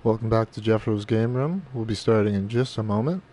Welcome back to Jeffro's Game Room. We'll be starting in just a moment.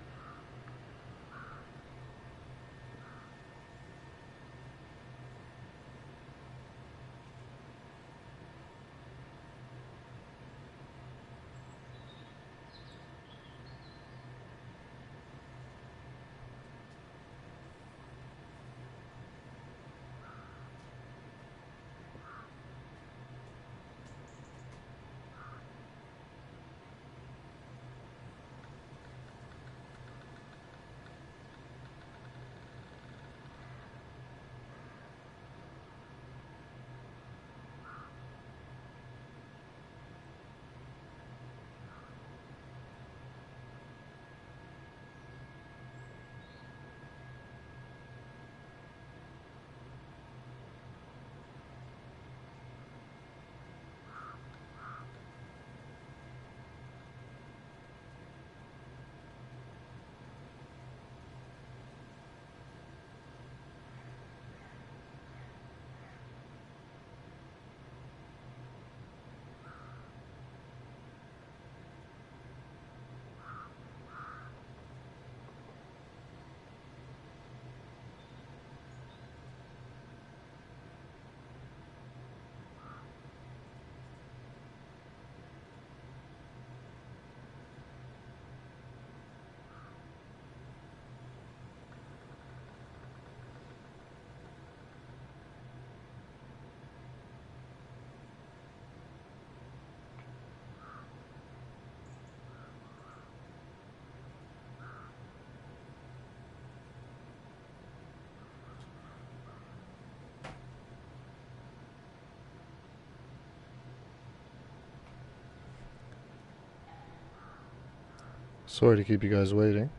Sorry to keep you guys waiting.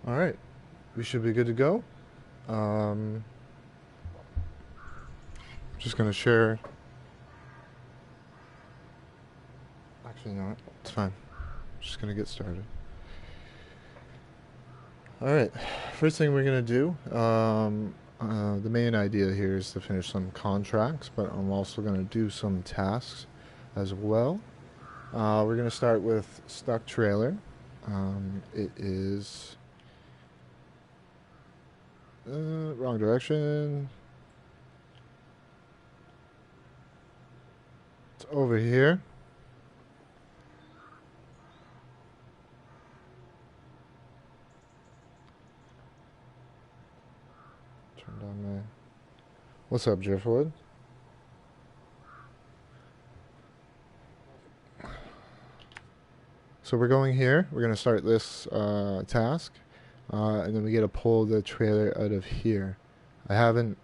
Alright, we should be good to go. Just going to share. Actually, no, it's fine. Just going to get started. Alright, first thing we're going to do, the main idea here is to finish some contracts, but I'm also going to do some tasks as well. We're going to start with Stuck Trailer. It is... wrong direction. It's over here. Turn down my... What's up, Driftwood? So we're going here. We're going to start this task. And then we get to pull the trailer out of here. I haven't,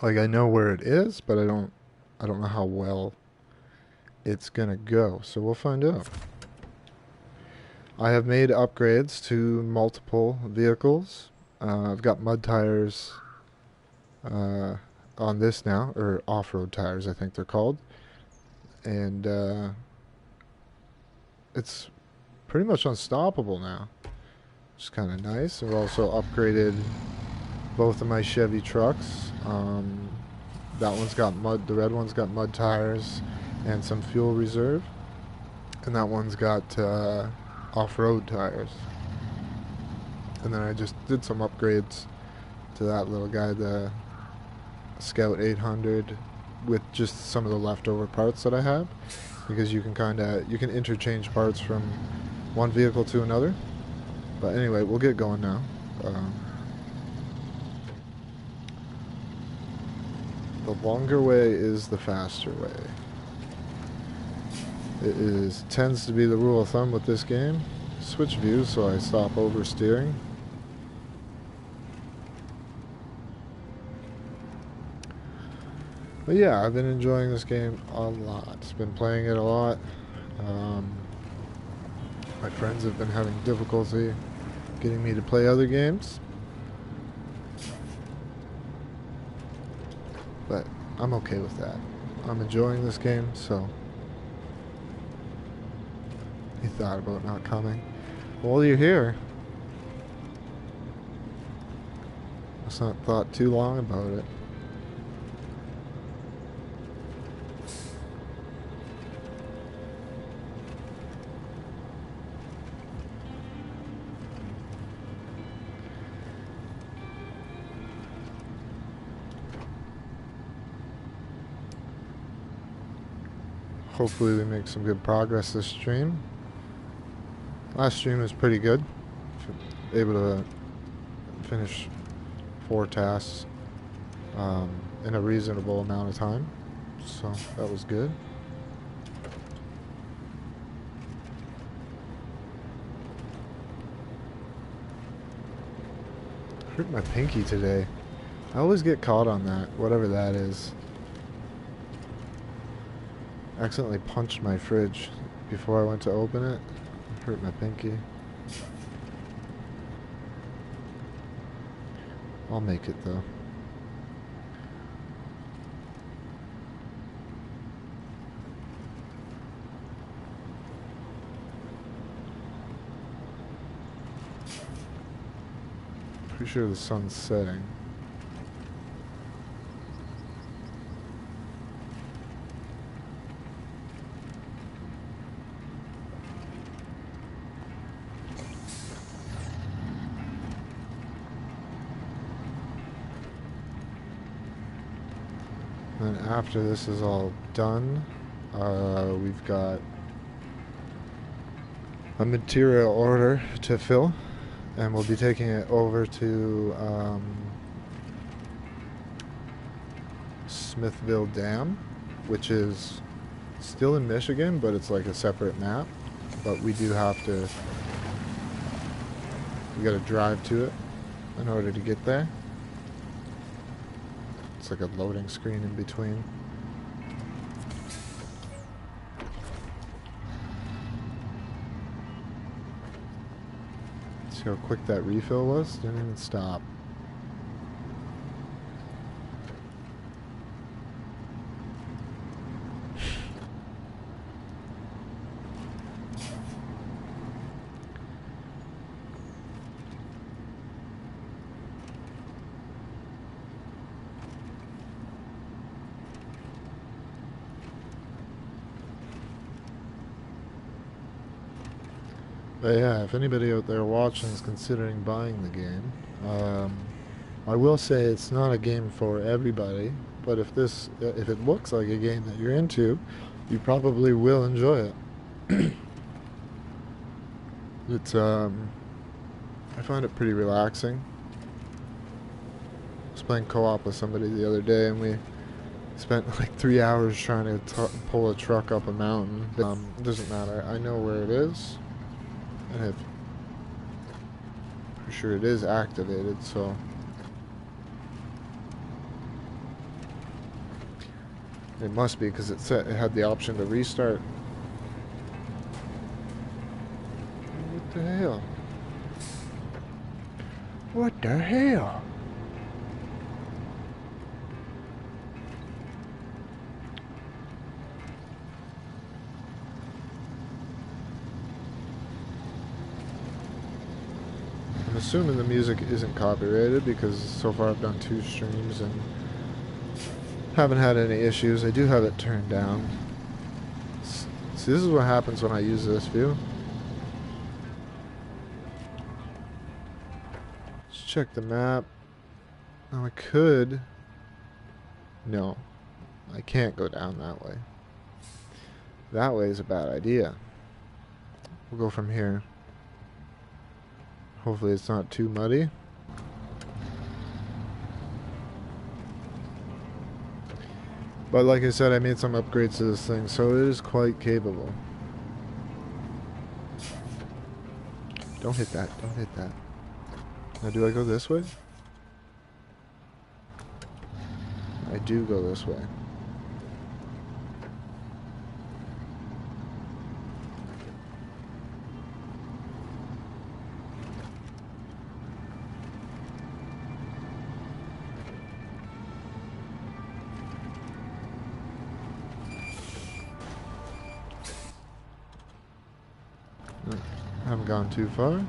like, I know where it is, but I don't know how well it's gonna go. So we'll find out. I have made upgrades to multiple vehicles. I've got mud tires on this now, or off-road tires, I think they're called, and it's pretty much unstoppable now. Which is kind of nice. I've also upgraded both of my Chevy trucks. That one's got mud, the red one's got mud tires and some fuel reserve. And that one's got off-road tires. And then I just did some upgrades to that little guy, the Scout 800, with just some of the leftover parts that I have. Because you can interchange parts from one vehicle to another. But anyway, we'll get going now. The longer way is the faster way. It tends to be the rule of thumb with this game. Switch views so I stop oversteering. But yeah, I've been enjoying this game a lot. Been playing it a lot. My friends have been having difficulty getting me to play other games, but I'm okay with that. I'm enjoying this game, so he thought about not coming. While you're here, Let's not thought too long about it. Hopefully we make some good progress this stream. Last stream was pretty good. Able to finish 4 tasks in a reasonable amount of time. So that was good. Hurt my pinky today. I always get caught on that, whatever that is. Accidentally punched my fridge before I went to open it. Hurt my pinky. I'll make it though. Pretty sure the sun's setting. And after this is all done, we've got a material order to fill, and we'll be taking it over to Smithville Dam, which is still in Michigan, but it's like a separate map. But we do have to, we gotta drive to it in order to get there. It's like a loading screen in between. See how quick that refill was? Didn't even stop. But yeah, if anybody out there watching is considering buying the game, I will say it's not a game for everybody, but if it looks like a game that you're into, you probably will enjoy it. It's I find it pretty relaxing. I was playing co-op with somebody the other day, and we spent like 3 hours trying to pull a truck up a mountain. It doesn't matter. I know where it is. And I'm pretty sure it is activated, so it must be, because it had the option to restart. What the hell? What the hell? I'm assuming the music isn't copyrighted, because so far I've done 2 streams and haven't had any issues. I do have it turned down. See, this is what happens when I use this view. Let's check the map. Now I could... No. I can't go down that way. That way is a bad idea. We'll go from here. Hopefully it's not too muddy. But like I said, I made some upgrades to this thing, so it is quite capable. Don't hit that, don't hit that. Now do I go this way? I do go this way. Haven't gone too far.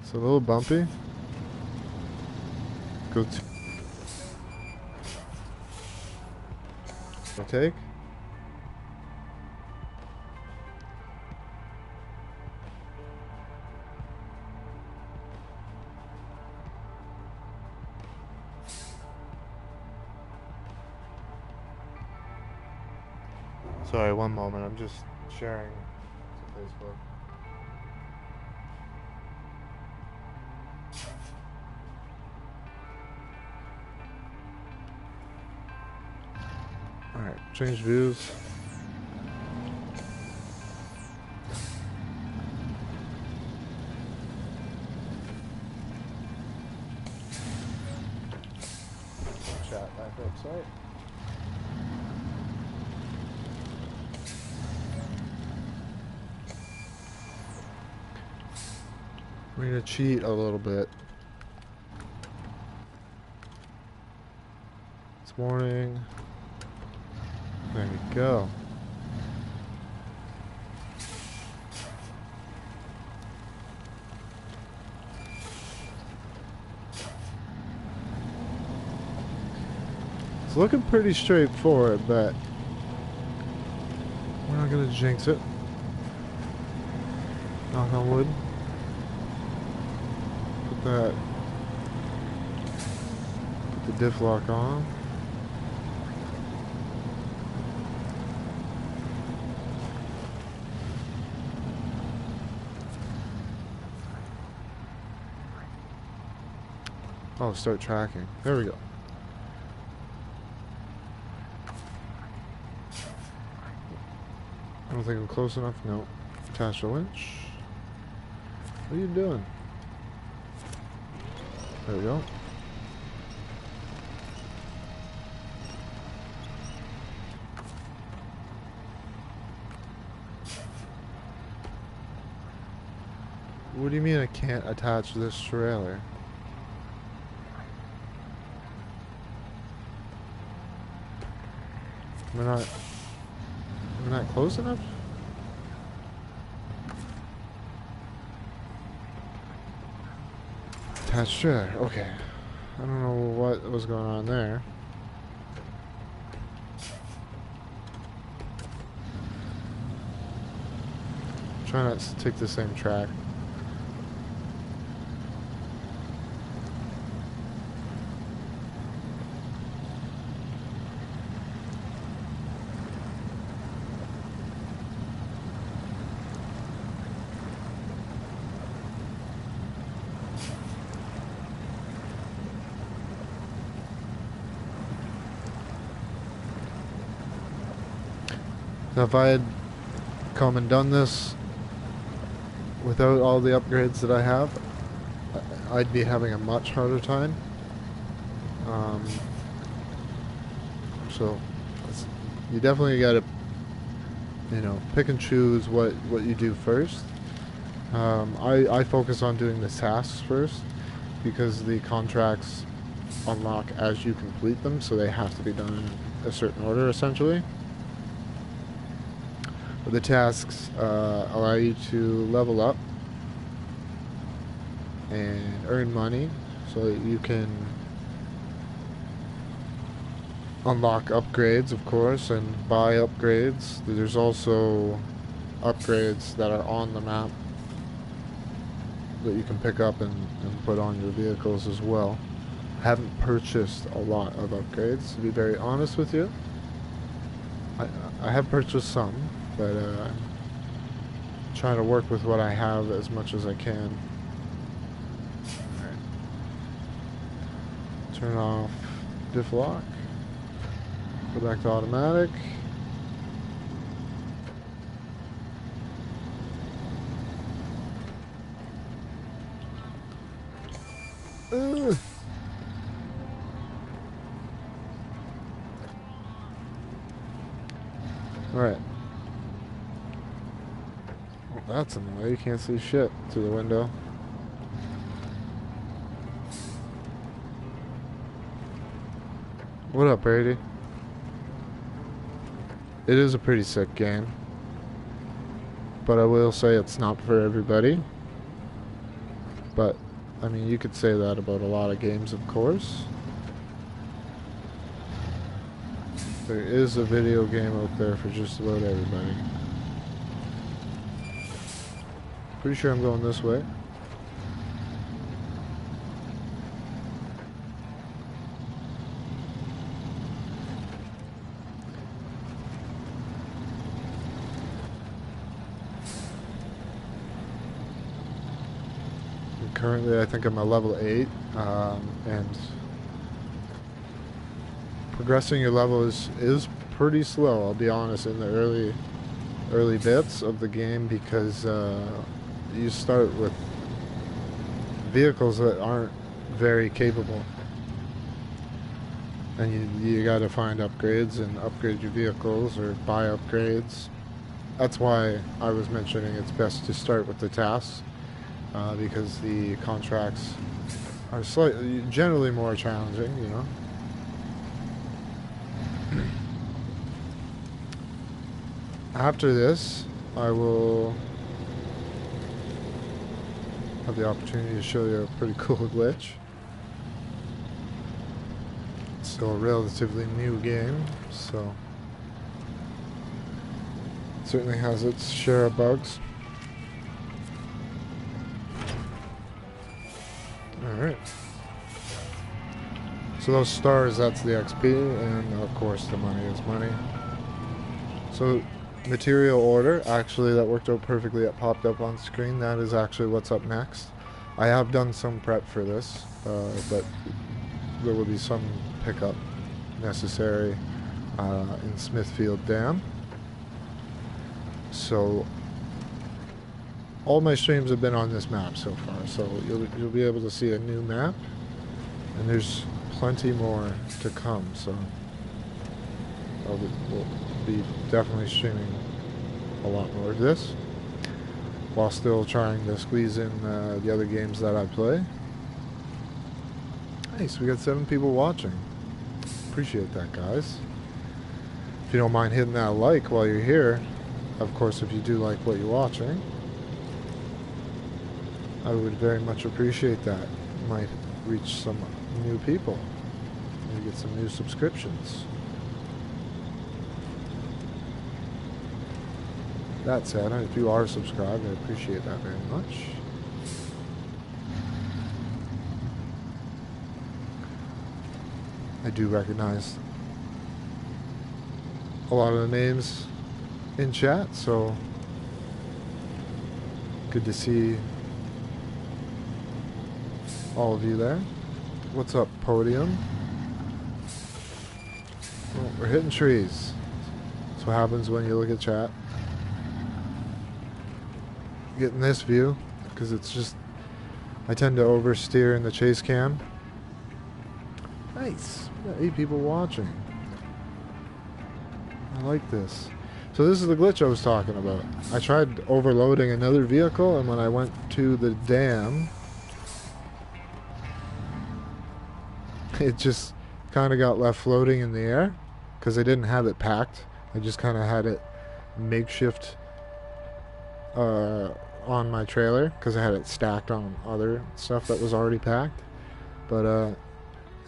It's a little bumpy. Go to take. Sorry, one moment. I'm just sharing to Facebook. Alright, change views. Chat back up, sorry. We're gonna cheat a little bit. It's morning. There you go. It's looking pretty straightforward, but we're not gonna jinx it. Knock on wood. Put the diff lock on. Oh, start tracking. There we go. I don't think I'm close enough. No. Attach the winch. What are you doing? There we go. What do you mean I can't attach this trailer? Am I not close enough? Attached trailer. Okay. I don't know what was going on there. Try not to take the same track. Now, if I had come and done this without all the upgrades that I have, I'd be having a much harder time. So you definitely got to, you know, pick and choose what you do first. I focus on doing the tasks first because the contracts unlock as you complete them, so they have to be done in a certain order, essentially. The tasks allow you to level up and earn money so that you can unlock upgrades, of course, and buy upgrades. There's also upgrades that are on the map that you can pick up and put on your vehicles as well. I haven't purchased a lot of upgrades, to be very honest with you. I have purchased some, but trying to work with what I have as much as I can. Alright. Turn off diff lock. Go back to automatic. Alright. Well, that's in the way. You can't see shit through the window. What up, Brady? It is a pretty sick game. But I will say it's not for everybody. But, I mean, you could say that about a lot of games, of course. There is a video game out there for just about everybody. Pretty sure I'm going this way. Currently, I think I'm at level 8, and progressing your level is pretty slow. I'll be honest, in the early bits of the game, because you start with vehicles that aren't very capable, and you got to find upgrades and upgrade your vehicles or buy upgrades. That's why I was mentioning it's best to start with the tasks. Because the contracts are generally more challenging, you know. After this, I will have the opportunity to show you a pretty cool glitch. It's still a relatively new game, so it certainly has its share of bugs. Alright. So those stars, that's the XP, and of course the money is money. So material order, actually that worked out perfectly. It popped up on screen. That is actually what's up next. I have done some prep for this, but there will be some pickup necessary in Smithfield Dam. So all my streams have been on this map so far, so you'll be able to see a new map, and there's plenty more to come. So we'll be definitely streaming a lot more of this, while still trying to squeeze in the other games that I play. Nice, we got 7 people watching. Appreciate that, guys. If you don't mind hitting that like while you're here, of course, if you do like what you're watching, I would very much appreciate that. Might reach some new people. Maybe get some new subscriptions. That said, if you are subscribed, I appreciate that very much. I do recognize a lot of the names in chat, so good to see all of you there. What's up, Podium? Oh, we're hitting trees. That's what happens when you look at chat. Getting this view, because it's just, I tend to oversteer in the chase cam. Nice. We got 8 people watching. I like this. So this is the glitch I was talking about. I tried overloading another vehicle, and when I went to the dam, it just kind of got left floating in the air because I didn't have it packed. I just kind of had it makeshift on my trailer because I had it stacked on other stuff that was already packed. But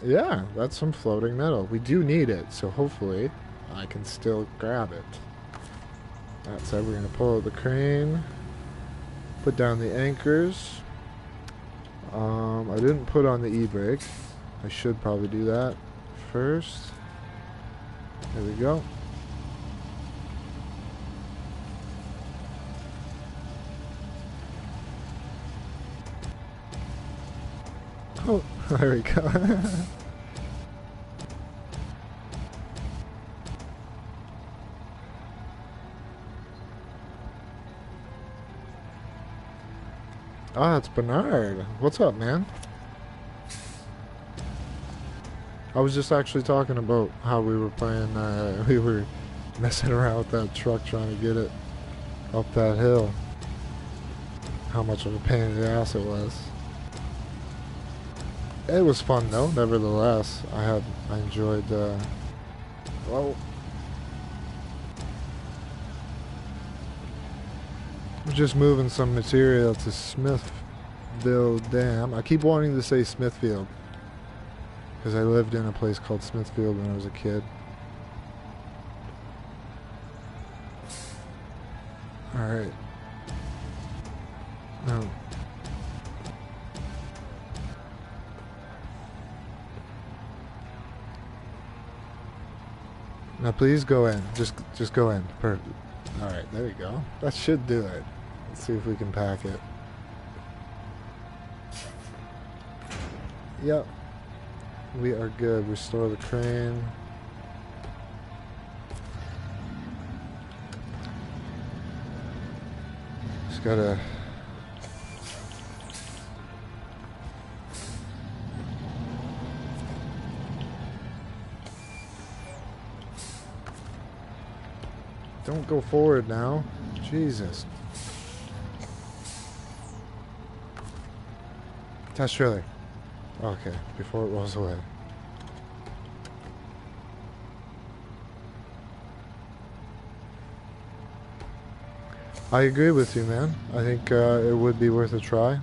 yeah, that's some floating metal. We do need it, so hopefully I can still grab it. That said, we're going to pull out the crane, put down the anchors. I didn't put on the e-brake. I should probably do that first. There we go. Oh, there we go. Ah, it's Bernard. What's up, man? I was just actually talking about how we were playing, we were messing around with that truck trying to get it up that hill. How much of a pain in the ass it was. It was fun though, nevertheless. I enjoyed, well, we're just moving some material to Smith Smithville Dam. I keep wanting to say Smithfield because I lived in a place called Smithfield when I was a kid. Alright. No. Now please go in. Just go in. Perfect. Alright, there you go. That should do it. Let's see if we can pack it. Yep. We are good. Restore the crane. Just gotta... Don't go forward now. Jesus. Test trailer. Okay, before it rolls away. I agree with you, man. I think it would be worth a try.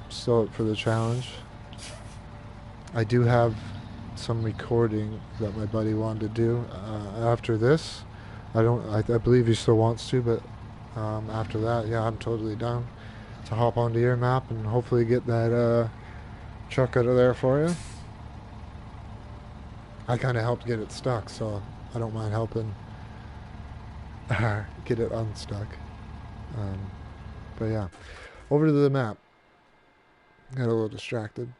Still up for the challenge. I do have some recording that my buddy wanted to do after this. I believe he still wants to, but after that, yeah, I'm totally down to hop onto your map and hopefully get that truck out of there for you. I kind of helped get it stuck, so I don't mind helping get it unstuck. But yeah, over to the map. Got a little distracted.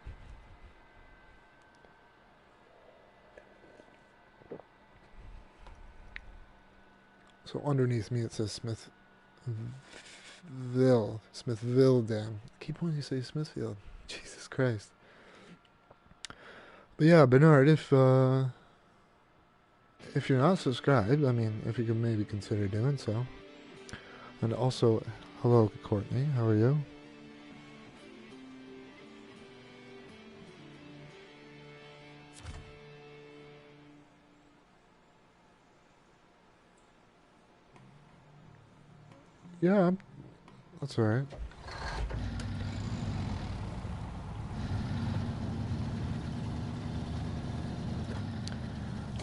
So underneath me it says Smithville Dam. I keep wanting to say Smithfield. Jesus Christ. But yeah, Bernard, if you're not subscribed, I mean, if you could maybe consider doing so. And also, hello Courtney, how are you? Yeah, that's alright.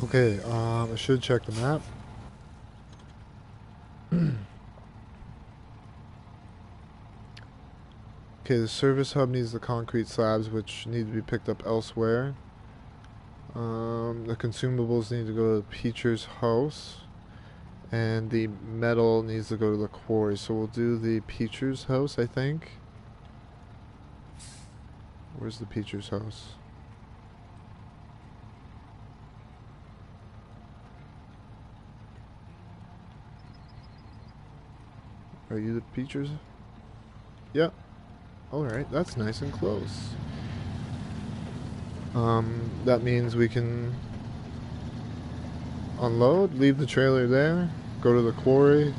Okay, I should check the map. Okay, the service hub needs the concrete slabs, which need to be picked up elsewhere. The consumables need to go to the Peacher's house. And the metal needs to go to the quarry. So we'll do the Peacher's house, I think. Where's the Peacher's house? Are you the Peacher's? Yep. Alright, that's nice and close. That means we can unload, leave the trailer there, go to the quarry.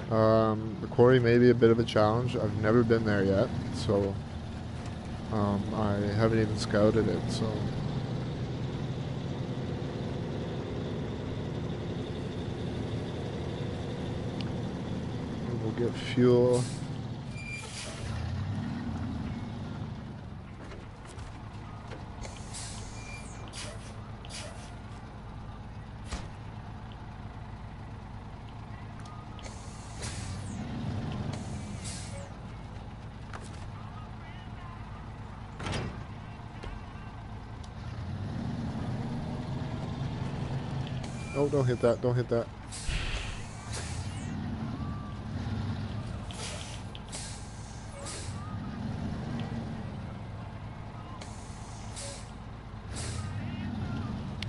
The quarry may be a bit of a challenge. I've never been there yet, so I haven't even scouted it, so we'll get fuel. Oh, don't hit that, don't hit that.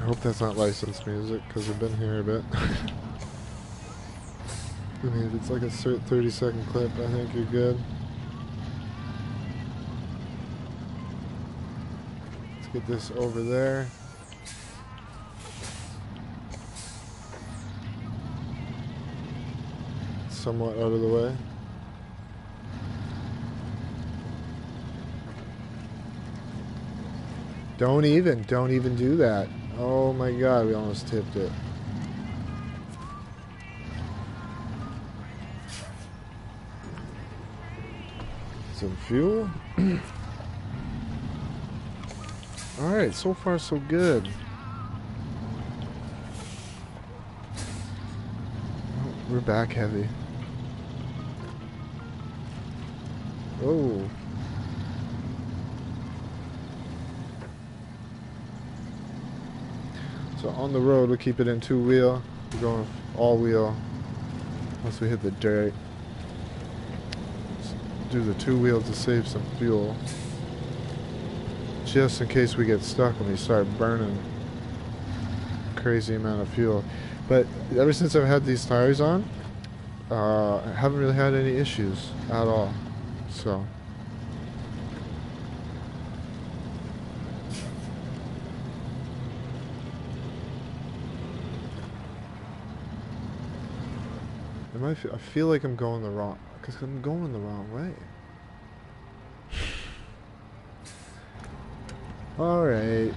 I hope that's not licensed music, because we've been here a bit. I mean, if it's like a 30-second clip, I think you're good. Let's get this over there. Somewhat out of the way. Don't even do that. Oh my god, we almost tipped it. some fuel. Alright, so far so good. Oh, we're back heavy. Oh. So on the road, we keep it in 2-wheel. We're going all-wheel once we hit the dirt. Let's do the 2-wheel to save some fuel. Just in case we get stuck and we start burning a crazy amount of fuel. But ever since I've had these tires on, I haven't really had any issues at all. So I feel like I'm going the wrong, because I'm going the wrong way. Alright.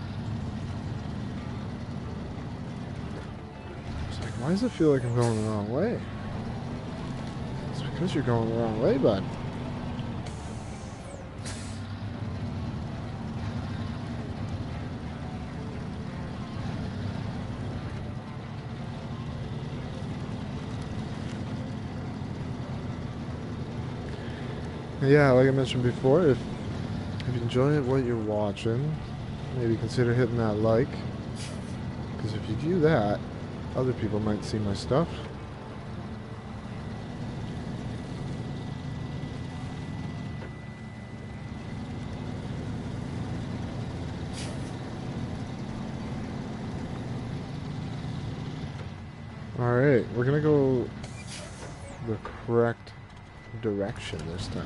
It's like, why does it feel like I'm going the wrong way? It's because you're going the wrong way, bud. Yeah, like I mentioned before, if you enjoy what you're watching, maybe consider hitting that like. Because if you do that, other people might see my stuff. Alright, we're gonna go the correct direction this time.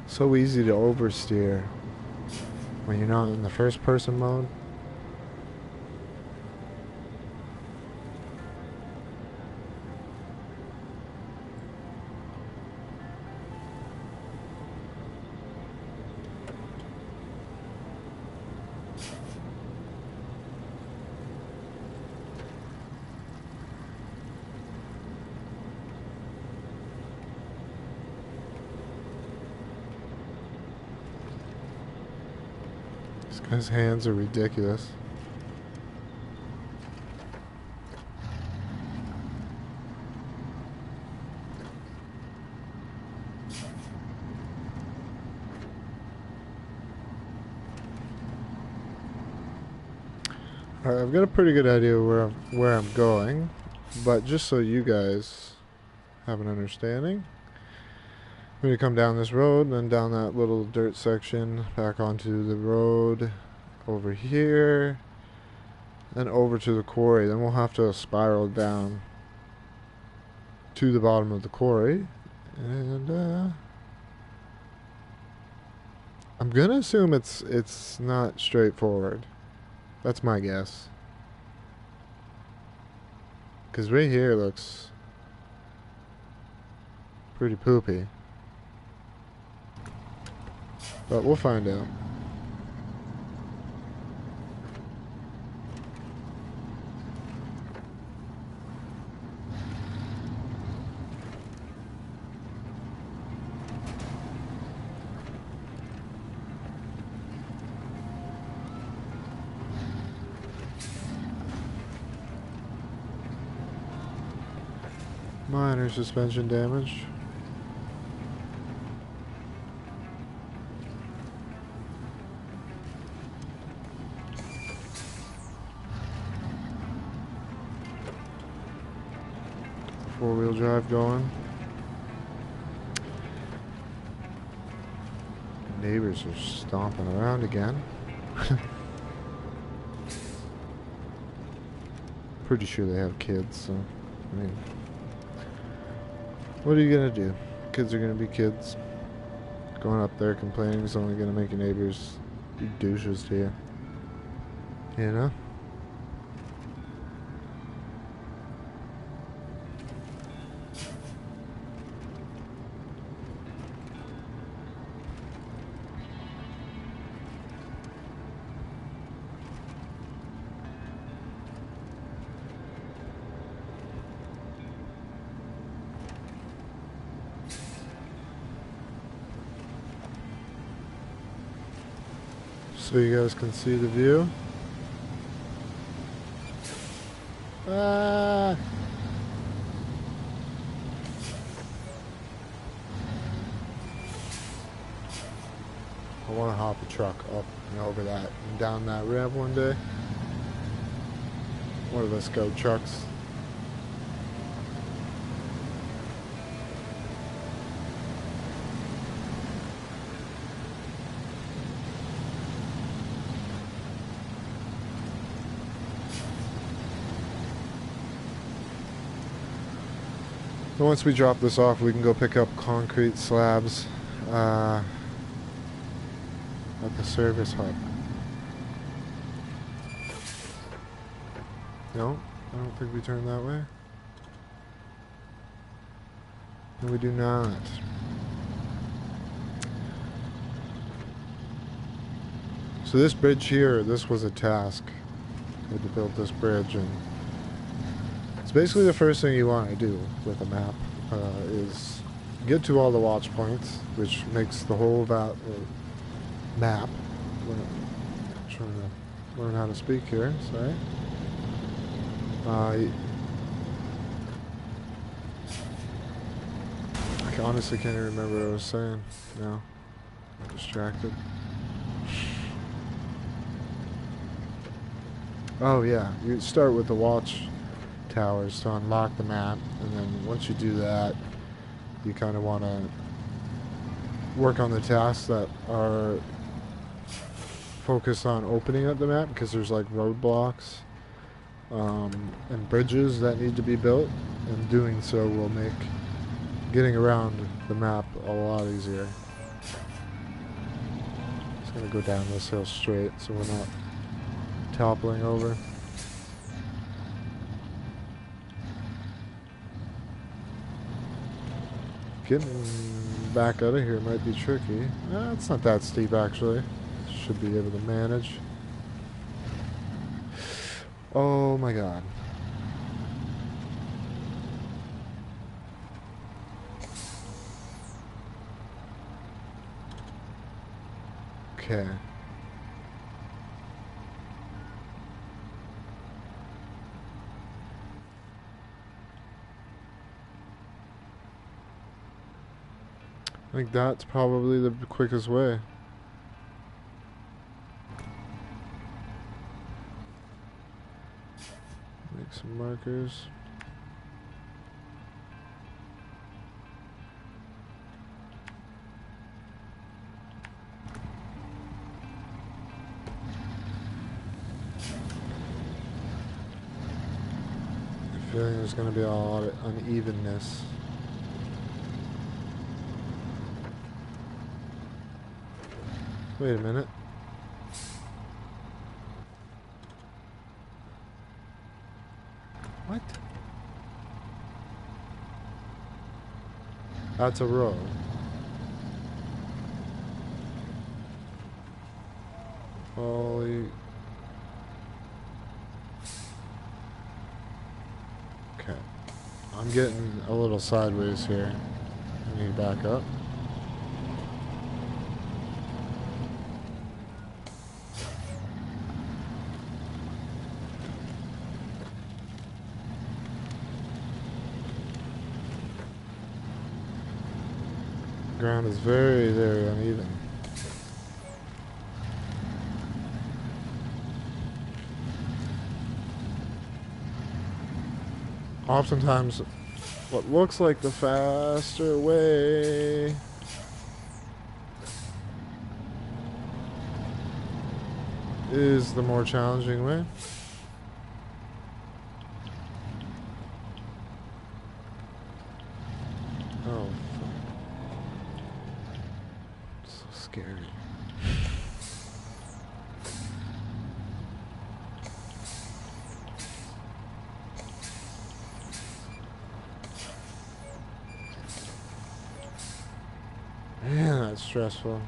So easy to oversteer when you're not in the first person mode. This guy's hands are ridiculous. Alright, I've got a pretty good idea where I'm going, but just so you guys have an understanding, I'm going to come down this road, then down that little dirt section, back onto the road, over here, then over to the quarry. Then we'll have to spiral down to the bottom of the quarry, and I'm going to assume it's not straightforward. That's my guess. Because right here looks pretty poopy. But we'll find out. Minor suspension damage. Four-wheel drive going. Neighbors are stomping around again. Pretty sure they have kids, so I mean, what are you gonna do? Kids are gonna be kids. Going up there complaining is only gonna make your neighbors be douches to you. You know? so you guys can see the view. Ah! I want to hop a truck up and over that and down that ramp one day. One of us go trucks. And once we drop this off, we can go pick up concrete slabs at the service hub. No, I don't think we turn that way. No, we do not. So this bridge here, this was a task. We had to build this bridge, and it's basically the first thing you want to do with a map is get to all the watch points, which makes the whole map. I'm trying to learn how to speak here, sorry. I honestly can't even remember what I was saying now. I'm distracted. Oh yeah, you start with the watch towers to unlock the map, and then once you do that, you kind of want to work on the tasks that are focused on opening up the map, because there's like roadblocks and bridges that need to be built, and doing so will make getting around the map a lot easier. Just gonna go down this hill straight so we're not toppling over. Getting back out of here might be tricky. It's not that steep actually. Should be able to manage. Oh my god. Okay. I think that's probably the quickest way. Make some markers. I feel like there's going to be a lot of unevenness. Wait a minute. What? That's a row. Holy... Okay. I'm getting a little sideways here. I need to back up. Ground is very, very uneven. Oftentimes, what looks like the faster way is the more challenging way. Oh, so scary. Man, that's stressful.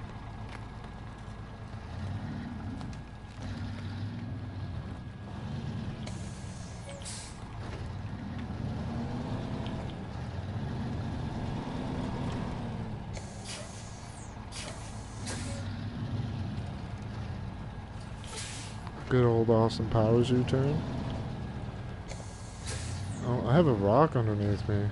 Good old Austin Powers U-turn. Oh, I have a rock underneath me.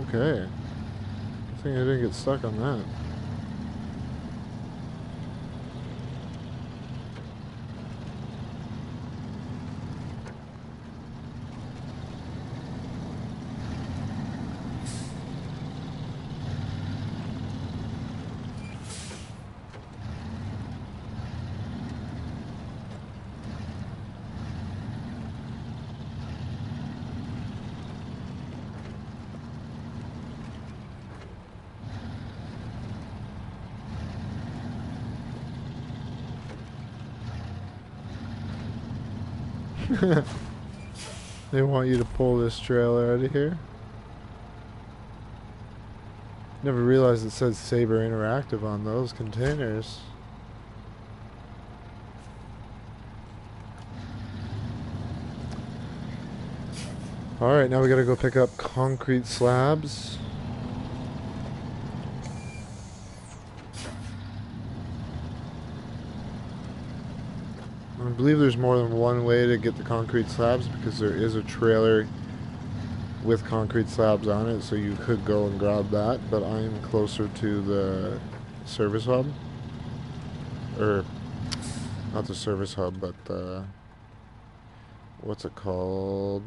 Okay. I think I didn't get stuck on that. They want you to pull this trailer out of here. Never realized it says Saber Interactive on those containers. Alright, now we gotta go pick up concrete slabs. I believe there's more than one way to get the concrete slabs because there is a trailer with concrete slabs on it, so you could go and grab that, but I'm closer to the service hub. Or, not the service hub, but the, what's it called?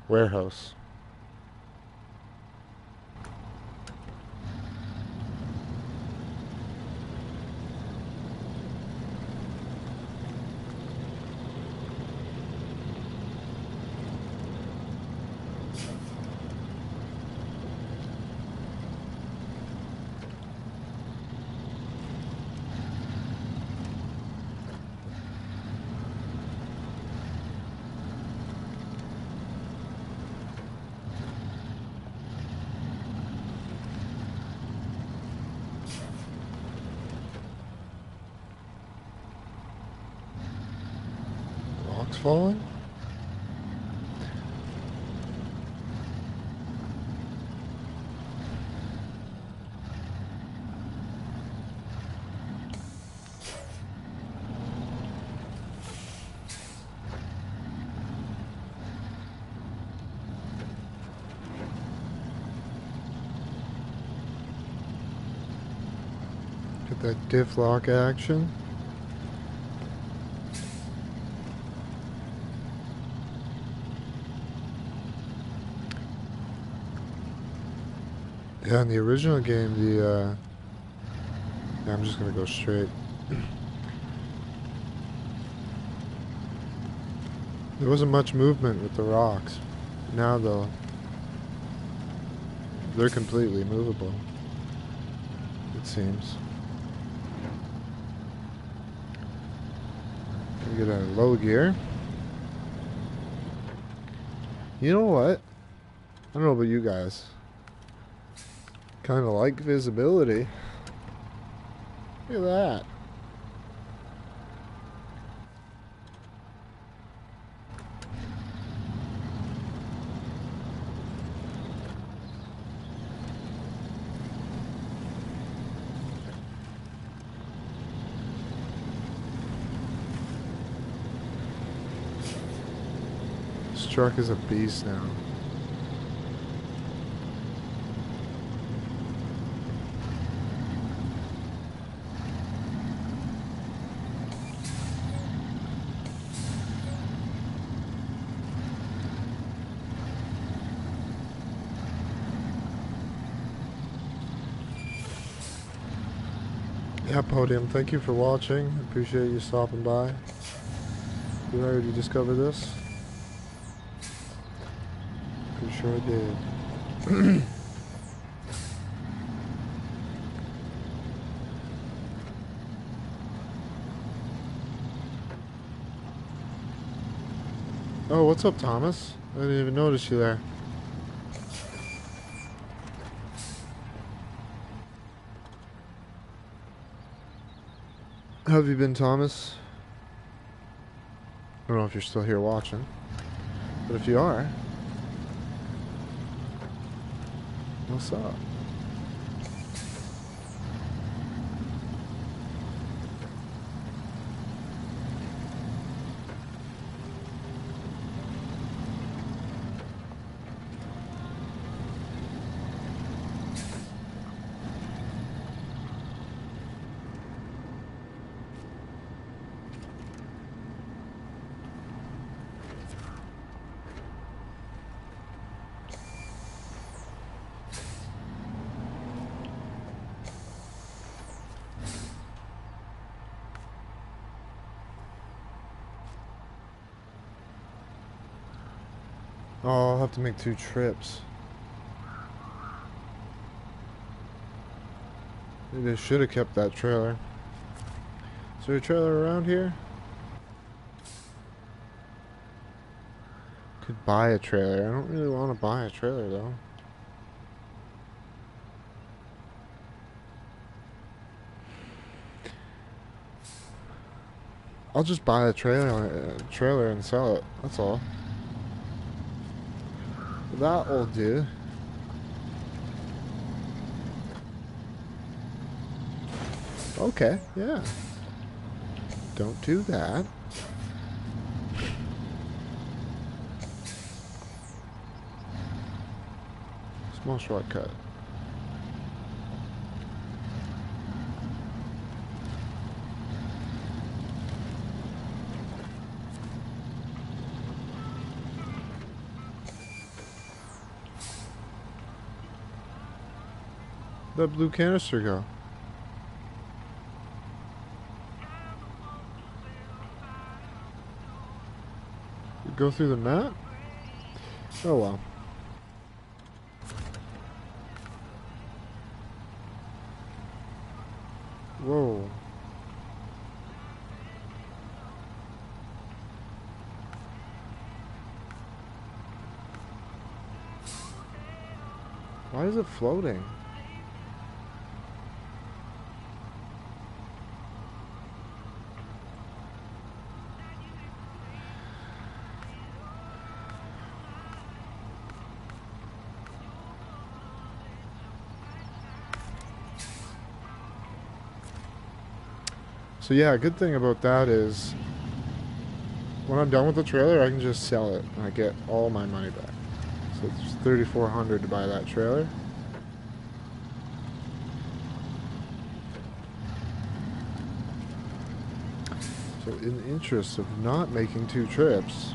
Warehouse. Rocks falling? Get that diff lock action. Yeah, in the original game, the, yeah, I'm just gonna go straight. There wasn't much movement with the rocks. Now, though, they're completely movable, it seems. We get a low gear. You know what? I don't know about you guys. Kind of like visibility. Look at that. This truck is a beast now. Yeah, Podium, thank you for watching. Appreciate you stopping by. Did I already discover this? Pretty sure I did. Oh, what's up, Thomas? I didn't even notice you there. How have you been, Thomas? I don't know if you're still here watching, but if you are, What's up? Oh, I'll have to make 2 trips. Maybe I should have kept that trailer. Is there a trailer around here? Could buy a trailer. I don't really want to buy a trailer though. I'll just buy a trailer and sell it. That's all. That'll do. Okay, yeah. Don't do that. Small shortcut. That blue canister go? Go through the map? Oh well. Whoa. Why is it floating? So yeah, a good thing about that is when I'm done with the trailer, I can just sell it and I get all my money back. So it's $3,400 to buy that trailer. So in the interest of not making 2 trips,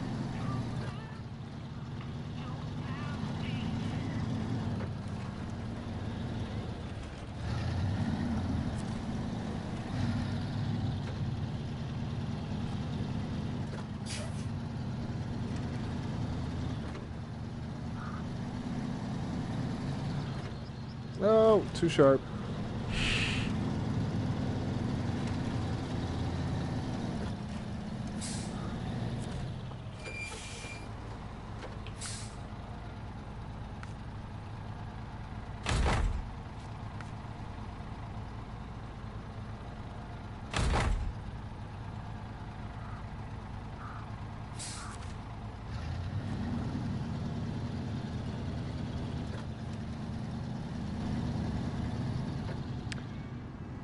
oh, too sharp.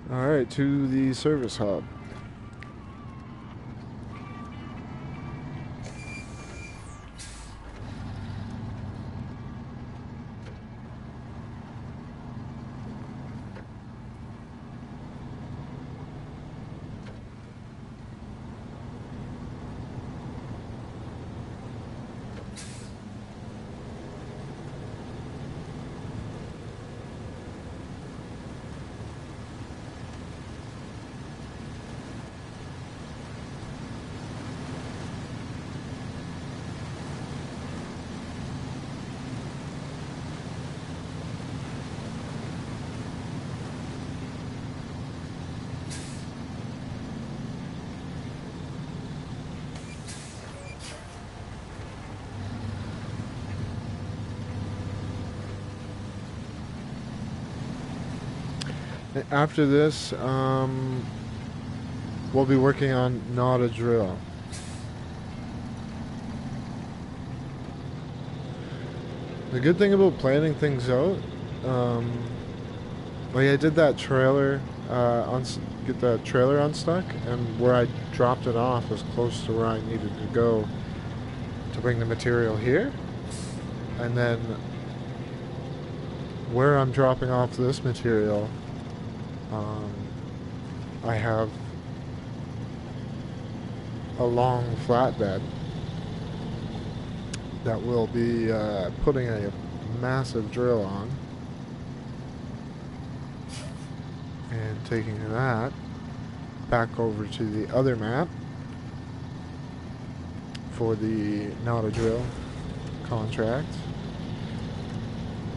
Alright, to the service hub. After this, we'll be working on not a drill. The good thing about planning things out like I did that trailer, get that trailer unstuck, and where I dropped it off was close to where I needed to go to bring the material here. And then where I'm dropping off this material, um, I have a long flatbed that will be putting a massive drill on and taking that back over to the other map for the not a drill contract.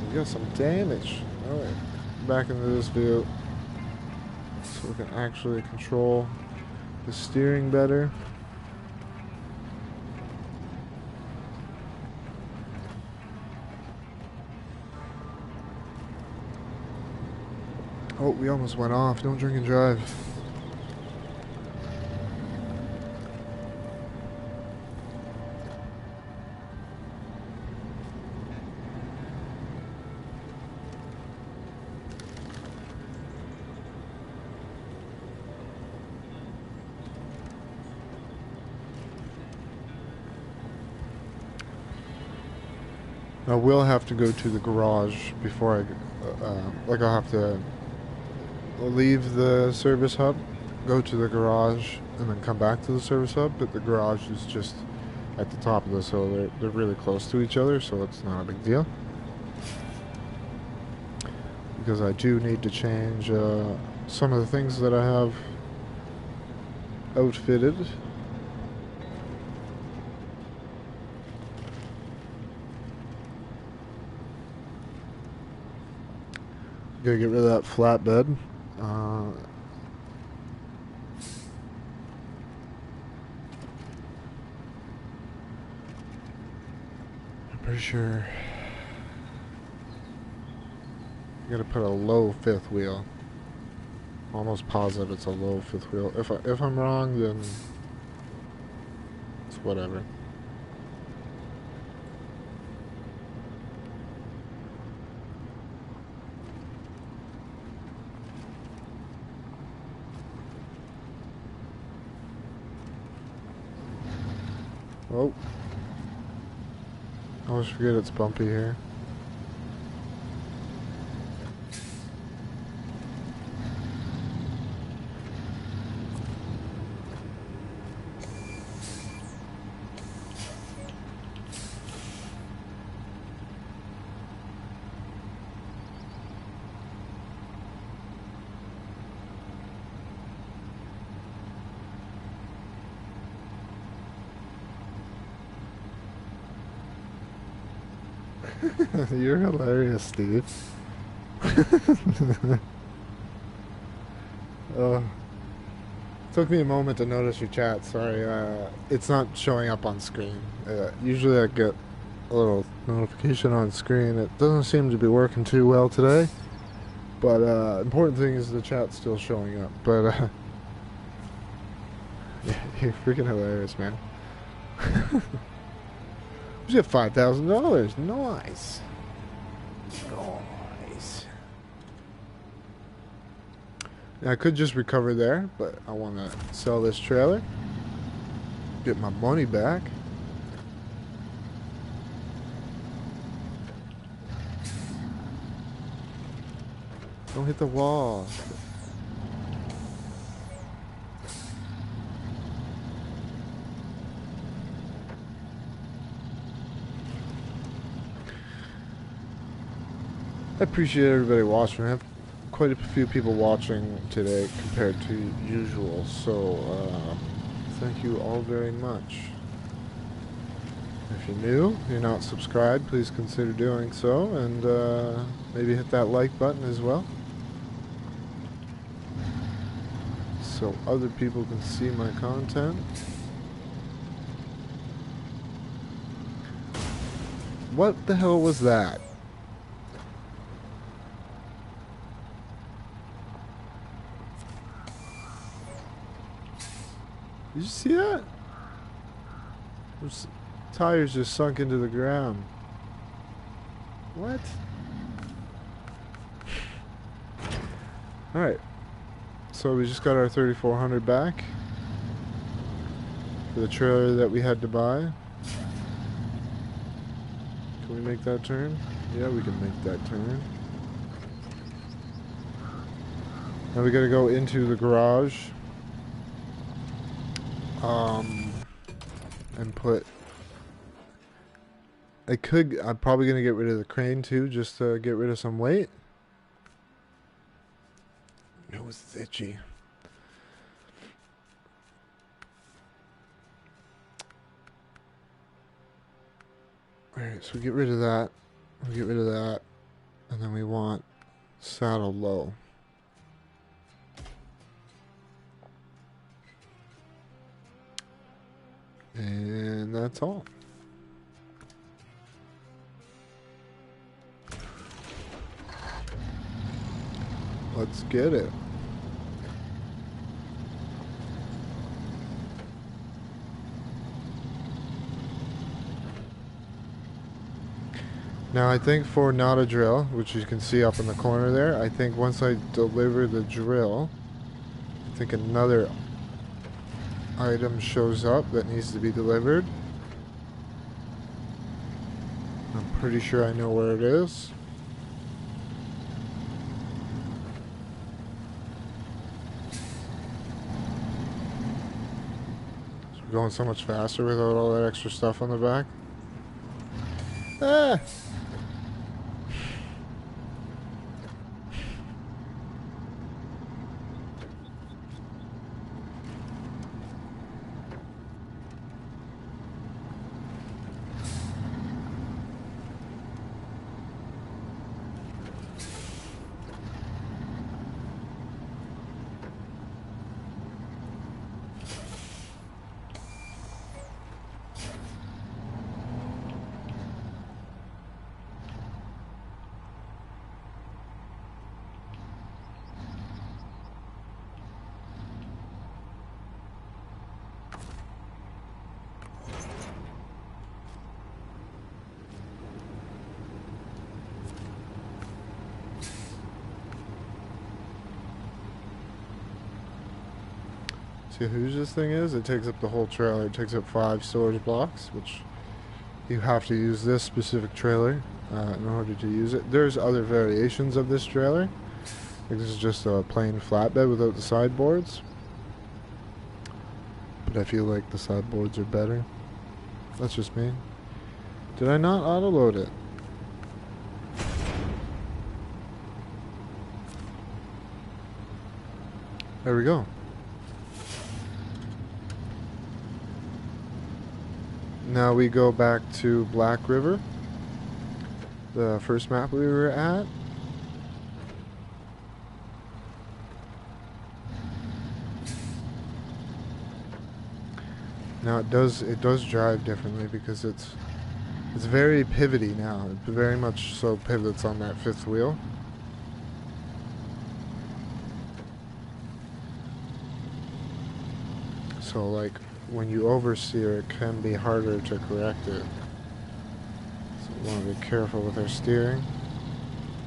We got some damage. Alright, back into this view so we can actually control the steering better. Oh, we almost went off. Don't drink and drive. I will have to go to the garage before like I'll have to leave the service hub, go to the garage, and then come back to the service hub. But the garage is just at the top of this hill. They're really close to each other, so it's not a big deal. Because I do need to change some of the things that I have outfitted. Gotta get rid of that flatbed. I'm pretty sure I gotta put a low fifth wheel. Almost positive it's a low fifth wheel. If I'm wrong, then it's whatever. Oh. I always forget it's bumpy here. You're hilarious, Steve. Took me a moment to notice your chat. Sorry, it's not showing up on screen. Usually I get a little notification on screen. It doesn't seem to be working too well today. But important thing is the chat's still showing up. But yeah, you're freaking hilarious, man. We got $5,000. Nice. Nice. Now, I could just recover there, but I want to sell this trailer. Get my money back. Don't hit the wall. I appreciate everybody watching. I have quite a few people watching today compared to usual, so thank you all very much. If you're new, you're not subscribed, please consider doing so, and maybe hit that like button as well, so other people can see my content. What the hell was that? Did you see that? Those tires just sunk into the ground. What? Alright, so we just got our 3,400 back for the trailer that we had to buy. Can we make that turn? Yeah, we can make that turn. Now we gotta go into the garage. And put... I'm probably gonna get rid of the crane too, just to get rid of some weight. Nose is itchy. Alright, so we get rid of that. We get rid of that. And then we want saddle low. And that's all. Let's get it. Now I think for not a drill, which you can see up in the corner there, I think once I deliver the drill, I think another item shows up that needs to be delivered. I'm pretty sure I know where it is. So we're going so much faster without all that extra stuff on the back. Ah! See how huge this thing is? It takes up the whole trailer. It takes up 5 storage blocks, which you have to use this specific trailer in order to use it. There's other variations of this trailer. Like this is just a plain flatbed without the sideboards. But I feel like the sideboards are better. That's just me. Did I not auto-load it? There we go. Now we go back to Black River, the first map we were at. Now it does drive differently because it's very pivoty now. It very much so pivots on that 5th wheel. So like when you oversteer, it can be harder to correct it. So we want to be careful with our steering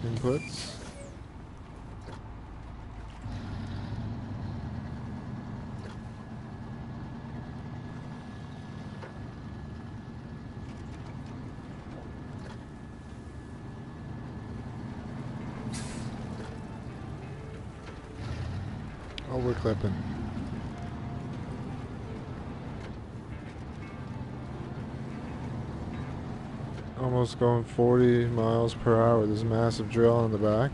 inputs. Oh, we're clipping. Almost going 40 miles per hour. There's a massive drill on the back.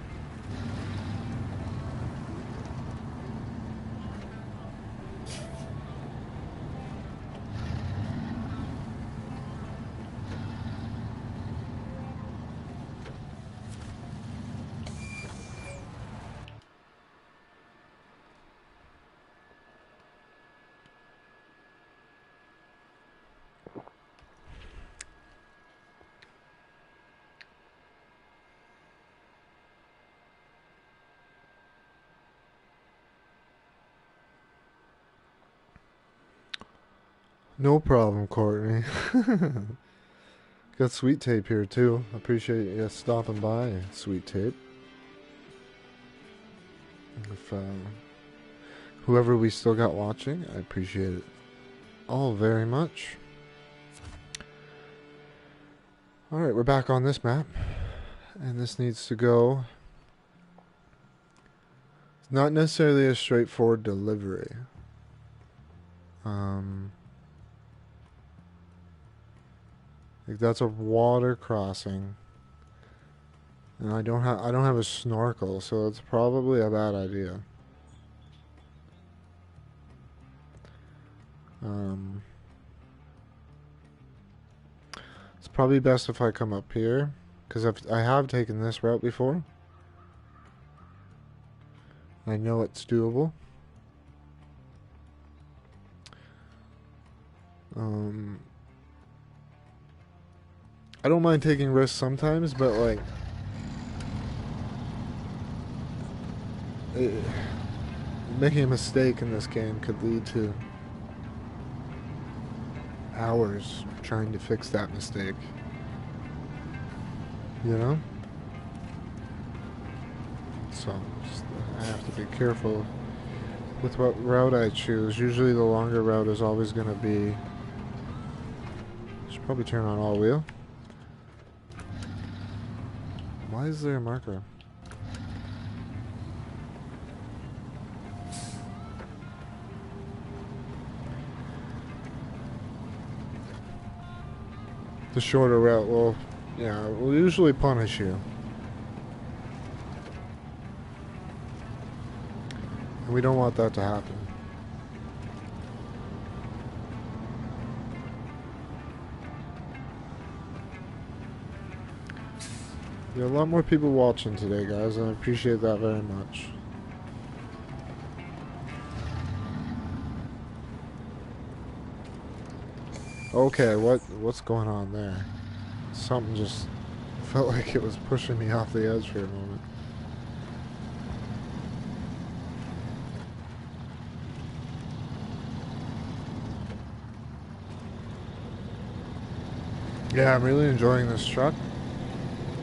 No problem, Courtney. Got Sweet Tape here too. Appreciate you stopping by, Sweet Tape. If whoever we still got watching, I appreciate it all very much. Alright, we're back on this map. And this needs to go. It's not necessarily a straightforward delivery. Like that's a water crossing. And I don't have a snorkel, so it's probably a bad idea. It's probably best if I come up here, because I have taken this route before. I know it's doable. I don't mind taking risks sometimes, but like making a mistake in this game could lead to hours trying to fix that mistake. You know? So I have to be careful with what route I choose. Usually the longer route is always going to be... Should probably turn on all wheel. Why is there a marker? The shorter route will, yeah, will usually punish you. And we don't want that to happen. There are a lot more people watching today, guys, and I appreciate that very much. Okay, what's going on there? Something just felt like it was pushing me off the edge for a moment. Yeah, I'm really enjoying this truck.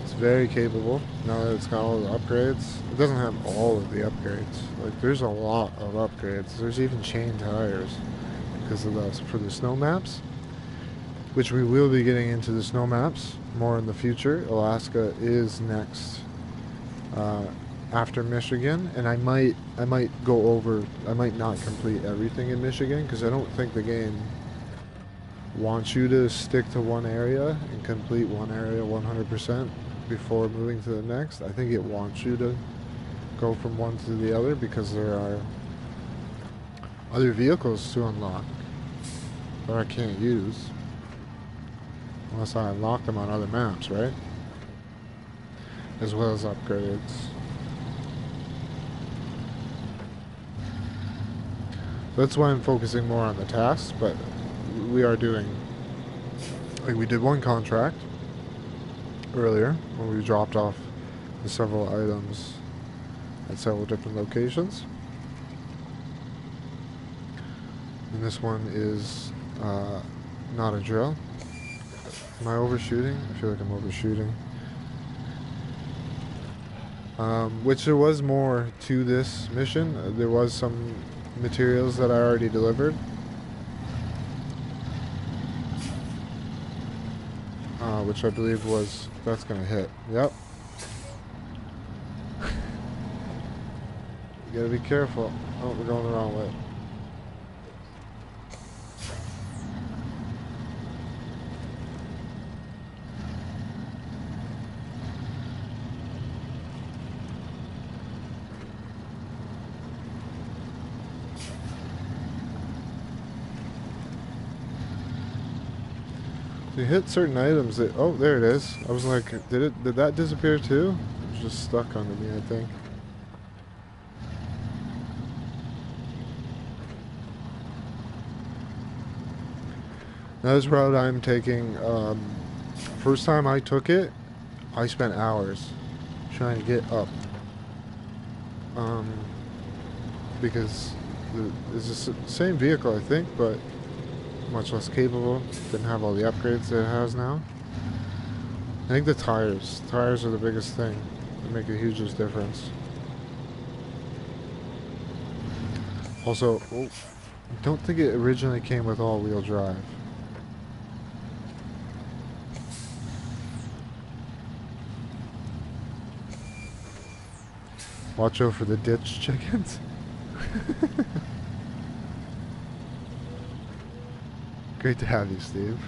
It's very capable now that it's got all the upgrades. It doesn't have all of the upgrades. Like, there's a lot of upgrades. There's even chain tires because of those for the snow maps, which we will be getting into the snow maps more in the future. Alaska is next after Michigan, and I might go over. I might not complete everything in Michigan because I don't think the game wants you to stick to one area and complete one area 100% before moving to the next. I think it wants you to go from one to the other because there are other vehicles to unlock that I can't use unless I unlock them on other maps, right? As well as upgrades. That's why I'm focusing more on the tasks, but we are doing, like, we did one contract earlier when we dropped off the several items at several different locations, and this one is not a drill. Am I overshooting? I feel like I'm overshooting. Which there was more to this mission. There was some materials that I already delivered. Which I believe was, that's gonna hit. Yep. You gotta be careful. Oh, we're going the wrong way. You hit certain items that, oh, there it is. I was like, did that disappear too? It was just stuck under me, I think. Now this route I'm taking, first time I took it, I spent hours trying to get up. Because it's the same vehicle, I think, but much less capable. Didn't have all the upgrades that it has now. I think the tires. Tires are the biggest thing. They make a huge difference. Also, oh, I don't think it originally came with all-wheel drive. Watch out for the ditch chickens. Great to have you, Steve.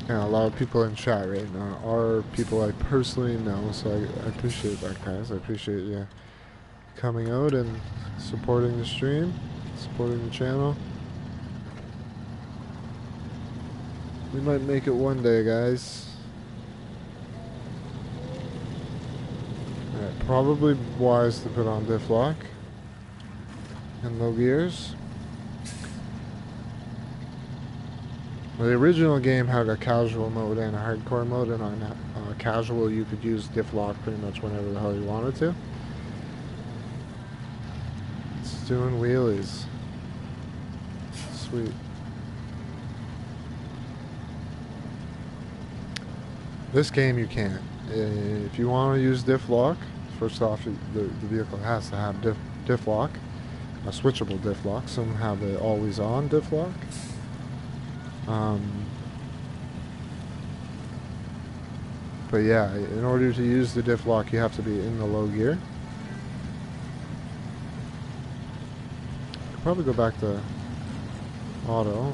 Yeah, a lot of people in chat right now are people I personally know, so I appreciate that, guys. I appreciate you coming out and supporting the stream, supporting the channel. We might make it one day, guys. Alright, probably wise to put on diff lock and low gears. Well, the original game had a casual mode and a hardcore mode, and on casual you could use diff lock pretty much whenever the hell you wanted to. It's doing wheelies. Sweet. This game you can't. If you want to use diff lock, first off the vehicle has to have diff lock, a switchable diff lock. Some have an always on diff lock. But yeah, in order to use the diff lock, you have to be in the low gear. Could probably go back to auto.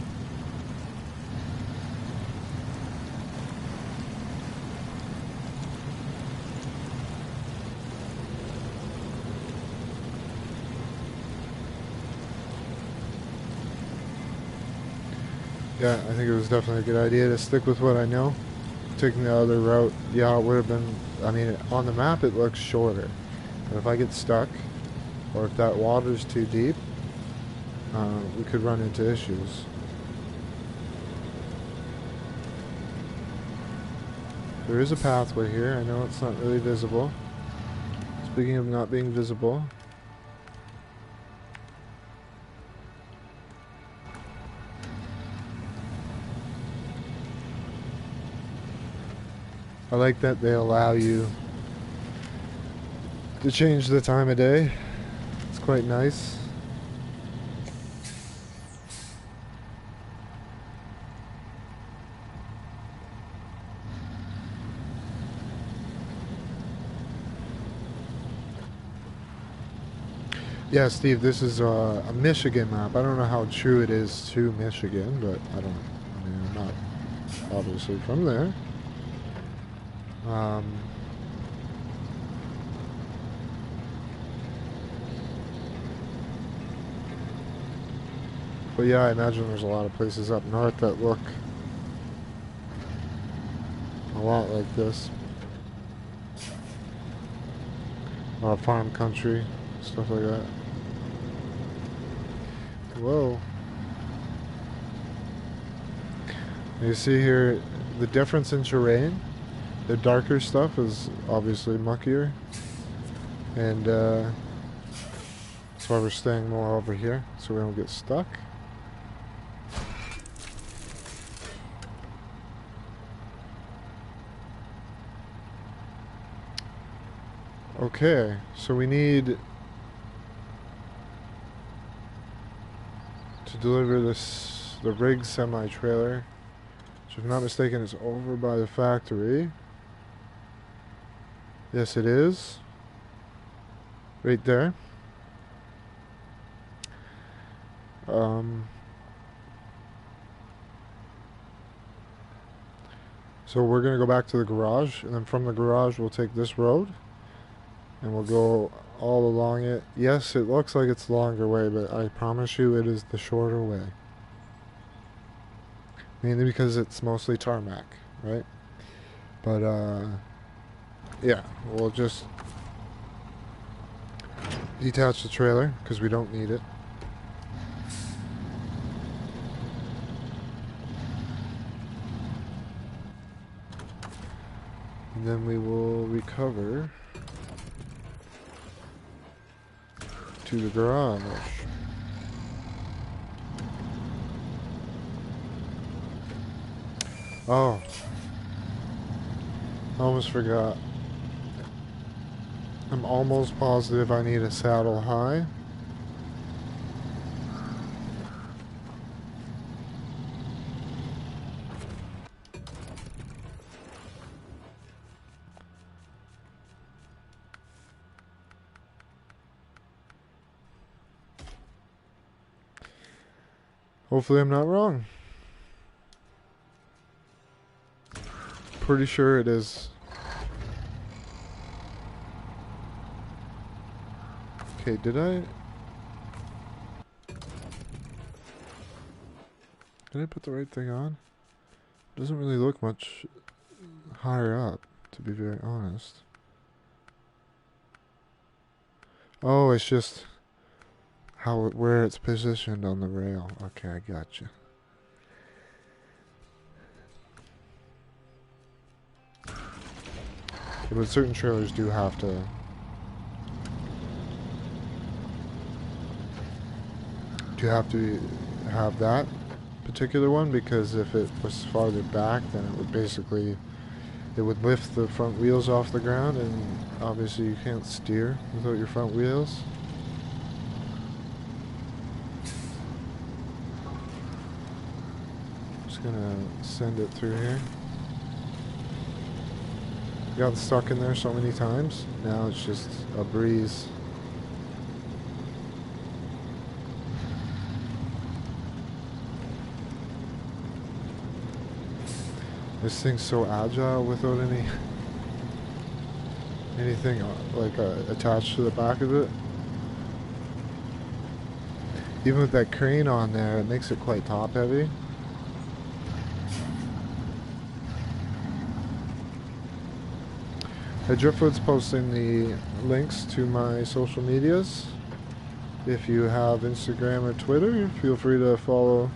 Yeah, I think it was definitely a good idea to stick with what I know. Taking the other route, yeah, it would have been, I mean, on the map it looks shorter. But if I get stuck, or if that water's too deep, we could run into issues. There is a pathway here. I know it's not really visible. Speaking of not being visible, I like that they allow you to change the time of day. It's quite nice. Yeah, Steve, this is a Michigan map. I don't know how true it is to Michigan, but I mean, I'm not obviously from there. But yeah, I imagine there's a lot of places up north that look a lot like this. A lot of farm country, stuff like that. Whoa. You see here the difference in terrain. The darker stuff is obviously muckier, and that's why we're staying more over here so we don't get stuck. Okay, so we need to deliver the rig semi-trailer, which if I'm not mistaken is over by the factory. Yes, it is. Right there. So we're going to go back to the garage, and then from the garage we'll take this road, and we'll go all along it. Yes, it looks like it's the longer way, but I promise you it is the shorter way. Mainly because it's mostly tarmac, right? But, yeah, we'll just detach the trailer because we don't need it. And then we will recover to the garage. Oh, I almost forgot. I'm almost positive I need a saddle high. Hopefully I'm not wrong. Pretty sure it is. Okay, did I put the right thing on? It doesn't really look much higher up, to be very honest. Oh, it's just where it's positioned on the rail. Okay, I gotcha. Yeah, but certain trailers do have to have that particular one, because if it was farther back, then it would lift the front wheels off the ground, and obviously you can't steer without your front wheels. Just gonna send it through here. Got stuck in there so many times. Now it's just a breeze. This thing's so agile without anything like attached to the back of it. Even with that crane on there, it makes it quite top heavy. Driftwood's posting the links to my social medias. If you have Instagram or Twitter, feel free to follow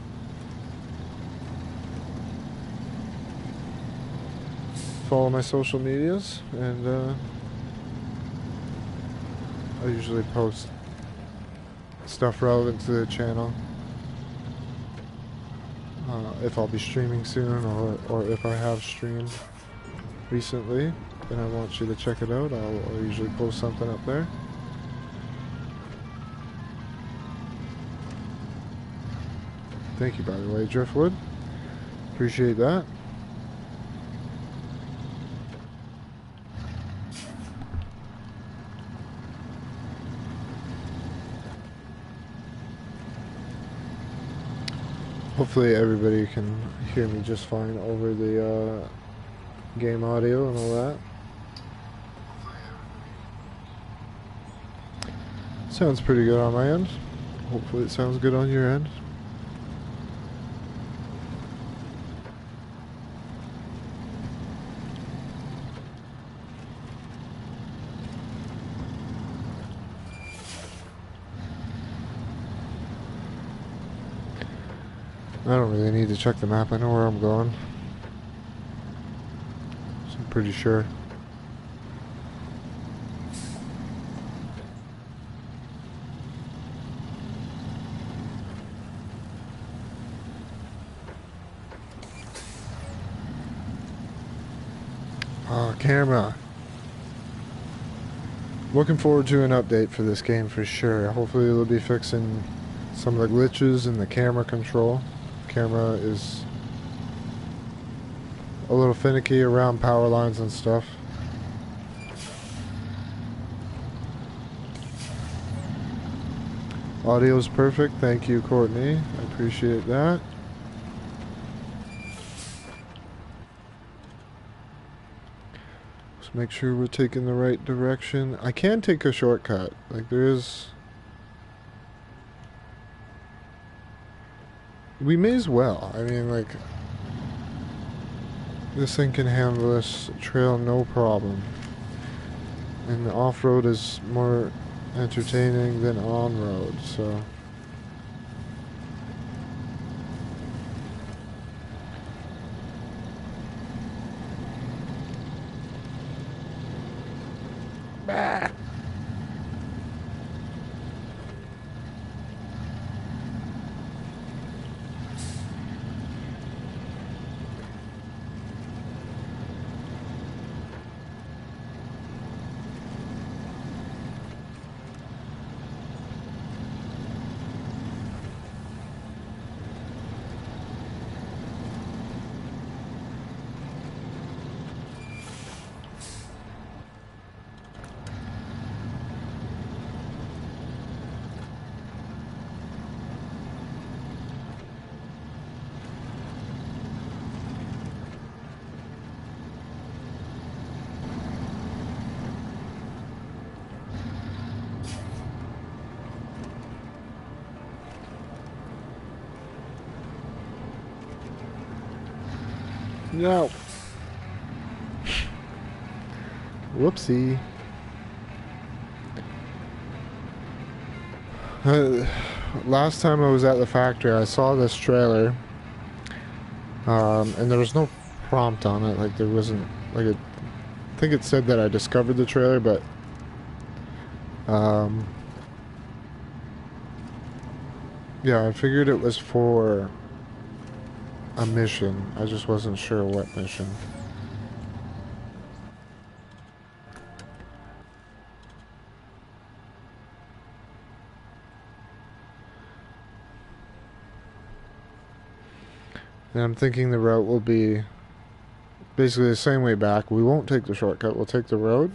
my social medias, and I usually post stuff relevant to the channel. If I'll be streaming soon, or if I have streamed recently, then I want you to check it out. I'll usually post something up there. Thank you, by the way, Driftwood. Appreciate that. Hopefully everybody can hear me just fine over the game audio and all that. Sounds pretty good on my end. Hopefully it sounds good on your end. I don't really need to check the map. I know where I'm going. So I'm pretty sure. Camera. Looking forward to an update for this game for sure. Hopefully they'll be fixing some of the glitches in the camera control. Camera is a little finicky around power lines and stuff. Audio's perfect. Thank you, Courtney. I appreciate that. Let's make sure we're taking the right direction. I can take a shortcut. Like, there is... We may as well. I mean, like, this thing can handle this trail no problem. And the off-road is more entertaining than on-road, so... Bah. No. Whoopsie. Last time I was at the factory, I saw this trailer, and there was no prompt on it. Like there wasn't like I think it said that I discovered the trailer, but yeah, I figured it was for a mission. I just wasn't sure what mission. And I'm thinking the route will be basically the same way back. We won't take the shortcut. We'll take the road.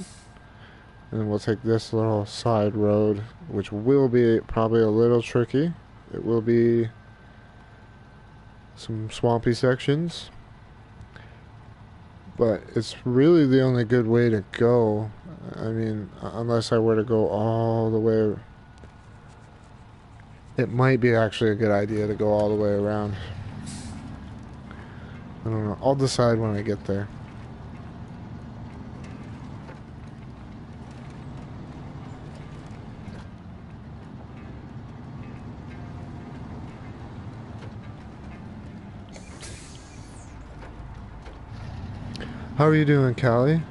And then we'll take this little side road, which will be probably a little tricky. It will be some swampy sections. But it's really the only good way to go. I mean, unless I were to go all the way. It might be actually a good idea to go all the way around. I don't know. I'll decide when I get there. How are you doing, Callie?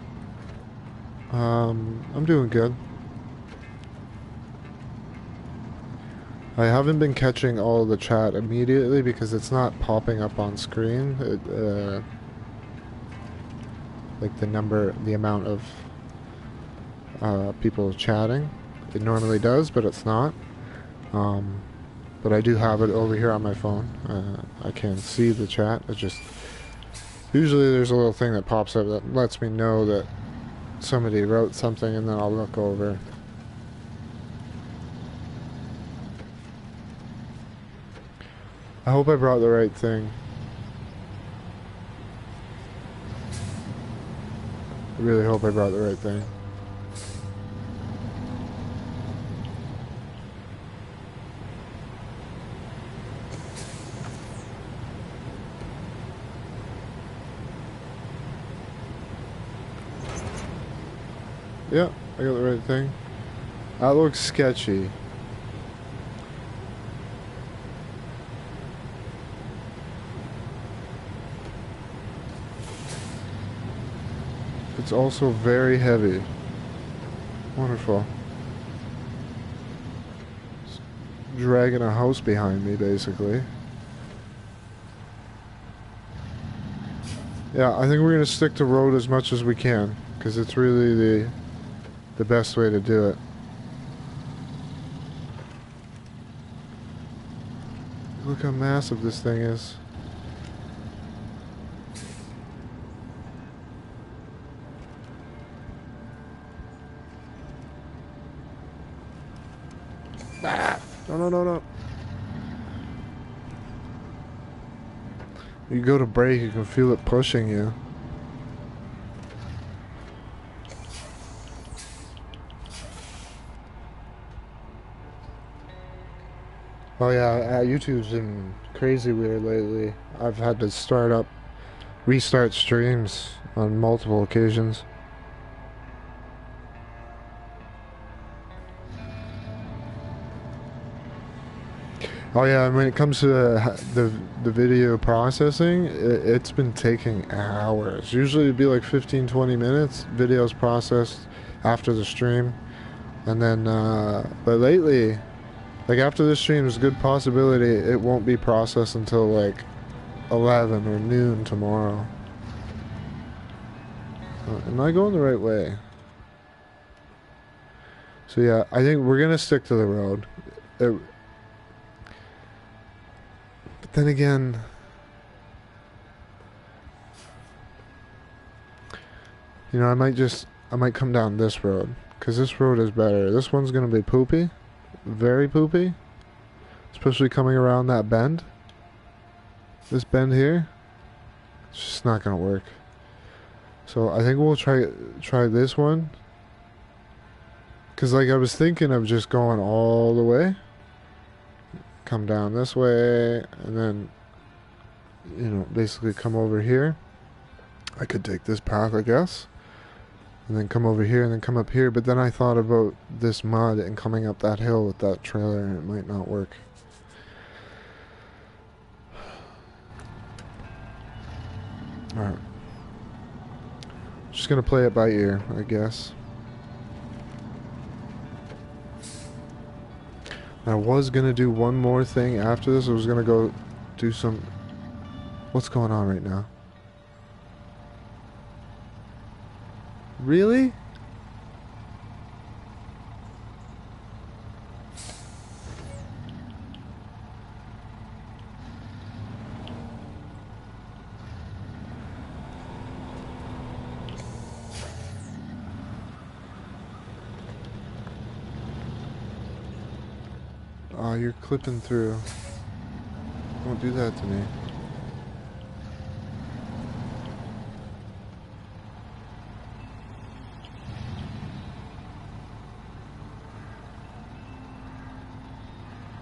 I'm doing good. I haven't been catching all the chat immediately because it's not popping up on screen. Like the amount of people chatting. It normally does, but it's not. But I do have it over here on my phone. I can see the chat. It just usually there's a little thing that pops up that lets me know that somebody wrote something, and then I'll look over. I hope I brought the right thing. I really hope I brought the right thing. Yeah, I got the right thing. That looks sketchy. It's also very heavy. Wonderful. It's dragging a house behind me, basically. Yeah, I think we're going to stick to road as much as we can, because it's really the best way to do it. Look how massive this thing is. Ah! No. You go to brake, you can feel it pushing you. Oh yeah, YouTube's been crazy weird lately. I've had to restart streams on multiple occasions. Oh yeah, when it comes to the video processing, it's been taking hours. Usually it'd be like 15-20 minutes. Videos processed after the stream, and then but lately, like after this stream, there's a good possibility it won't be processed until like 11 or noon tomorrow. Am I going the right way? So yeah, I think we're gonna stick to the road. But then again, you know, I might come down this road, because this road is better. This one's gonna be poopy, very poopy, especially coming around that bend. This bend here, it's just not gonna work. So I think we'll try this one, because like I was thinking of just going all the way, come down this way, and then, you know, basically come over here. I could take this path, I guess, and then come over here and then come up here, but then I thought about this mud and coming up that hill with that trailer, and it might not work. Alright. Just gonna play it by ear, I guess. I was gonna do one more thing after this. I was gonna go do some... What's going on right now? Really? Oh, you're clipping through. Don't do that to me.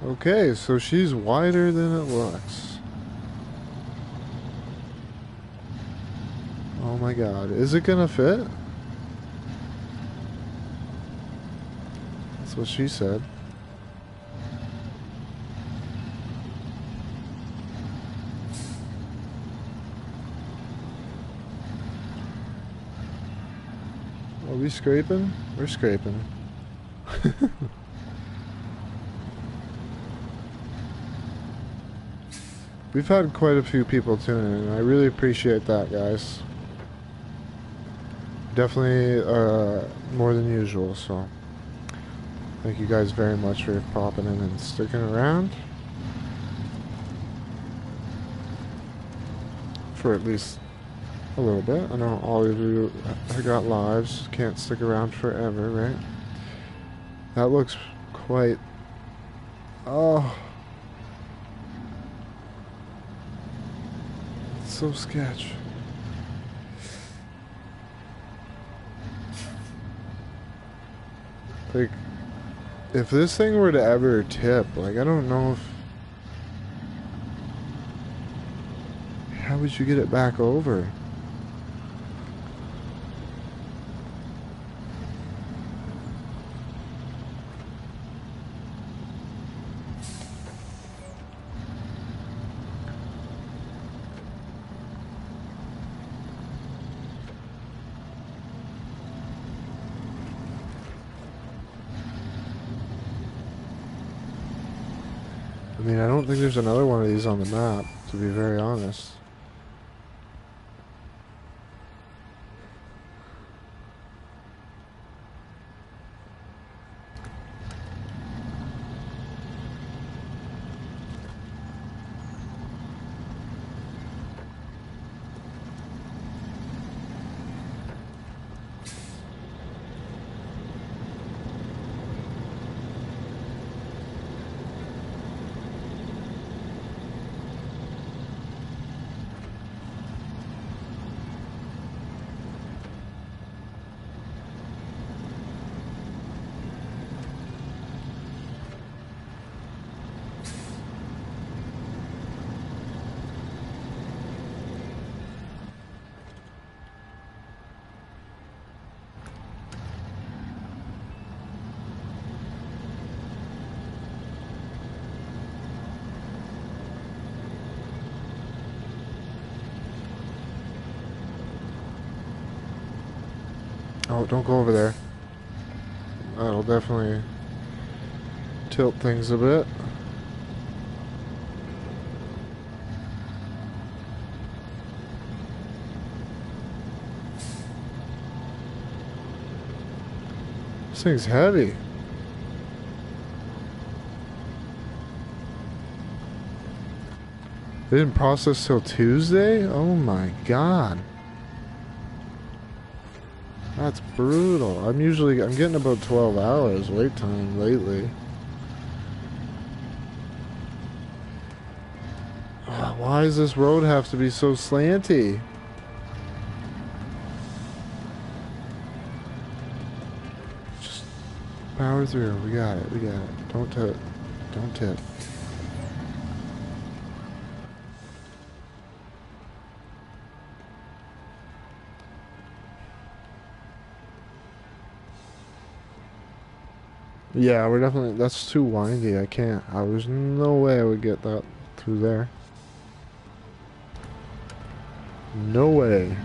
Okay, so she's wider than it looks. Oh my god, is it gonna fit? That's what she said. Are we scraping? We're scraping. We've had quite a few people tune in, and I really appreciate that, guys. Definitely more than usual, so thank you guys very much for popping in and sticking around. For at least a little bit. I know all of you have got lives, can't stick around forever, right? That looks quite... Oh... so sketch. Like, if this thing were to ever tip, like, I don't know if... How would you get it back over? I mean, I don't think there's another one of these on the map, to be very honest. Oh, don't go over there. That'll definitely tilt things a bit. This thing's heavy. They didn't process till Tuesday? Oh my god. That's brutal. I'm getting about 12 hours wait time lately. Why does this road have to be so slanty? Just power through. We got it. We got it. Don't tip. Don't tip. Yeah, we're definitely... That's too windy. I can't. There's no way I would get that through there. No way.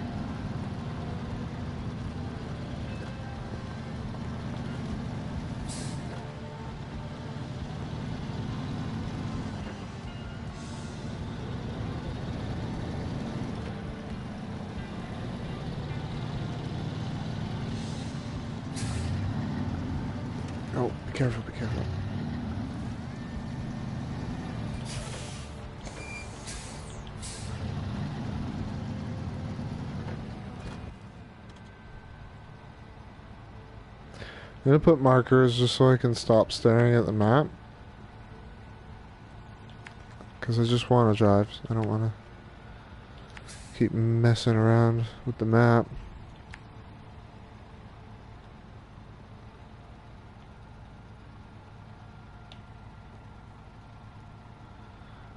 Oh, be careful, be careful. I'm gonna put markers just so I can stop staring at the map. Because I just want to drive. I don't want to keep messing around with the map.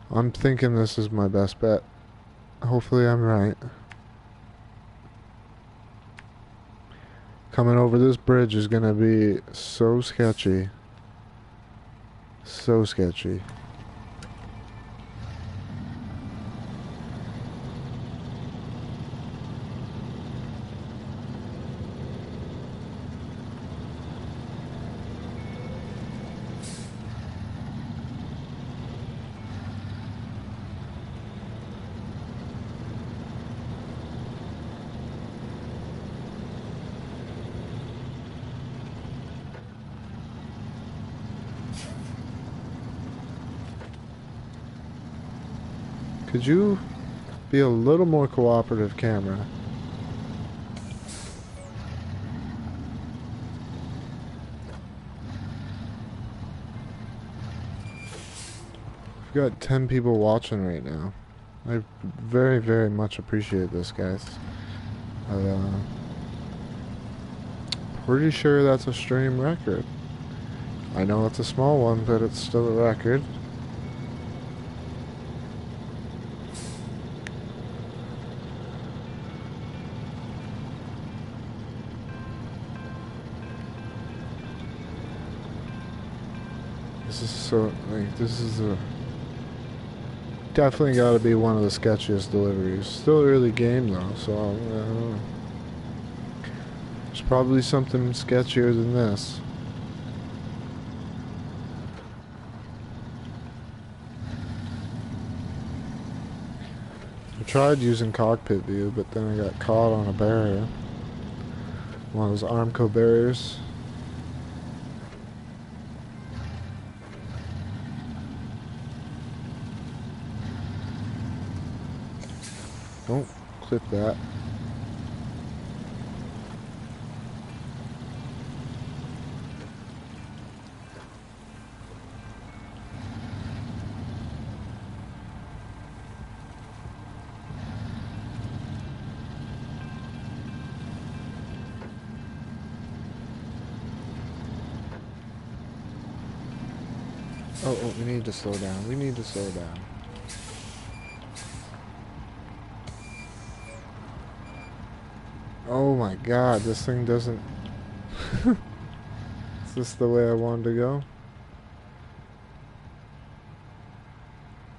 I'm thinking this is my best bet. Hopefully I'm right. Coming over this bridge is gonna be so sketchy. So sketchy. Could you be a little more cooperative, camera? We've got 10 people watching right now. I very, very much appreciate this, guys. Pretty sure that's a stream record. I know it's a small one, but it's still a record. This is so, like, this is a... Definitely gotta be one of the sketchiest deliveries. Still early game though, so I don't know. There's probably something sketchier than this. I tried using cockpit view, but then I got caught on a barrier. One of those Armco barriers. Don't clip that. Oh, we need to slow down. We need to slow down. Oh my god, this thing doesn't... Is this the way I wanted to go?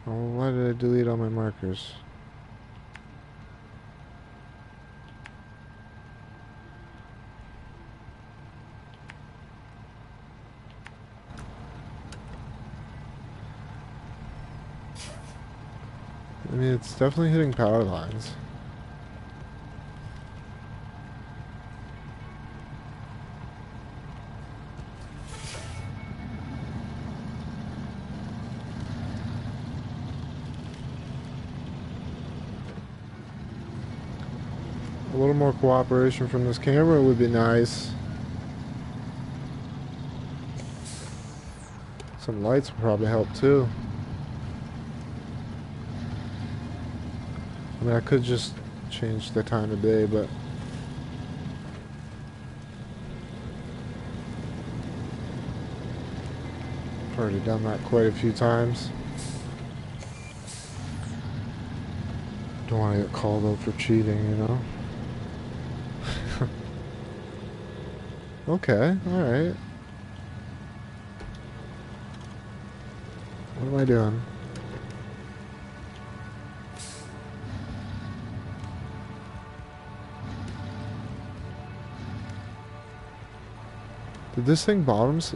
Oh, why did I delete all my markers? I mean, it's definitely hitting power lines. A little more cooperation from this camera would be nice. Some lights would probably help too. I mean, I could just change the time of day, but I've already done that quite a few times. Don't want to get called out for cheating, you know? Okay, alright. What am I doing? Did this thing bottoms?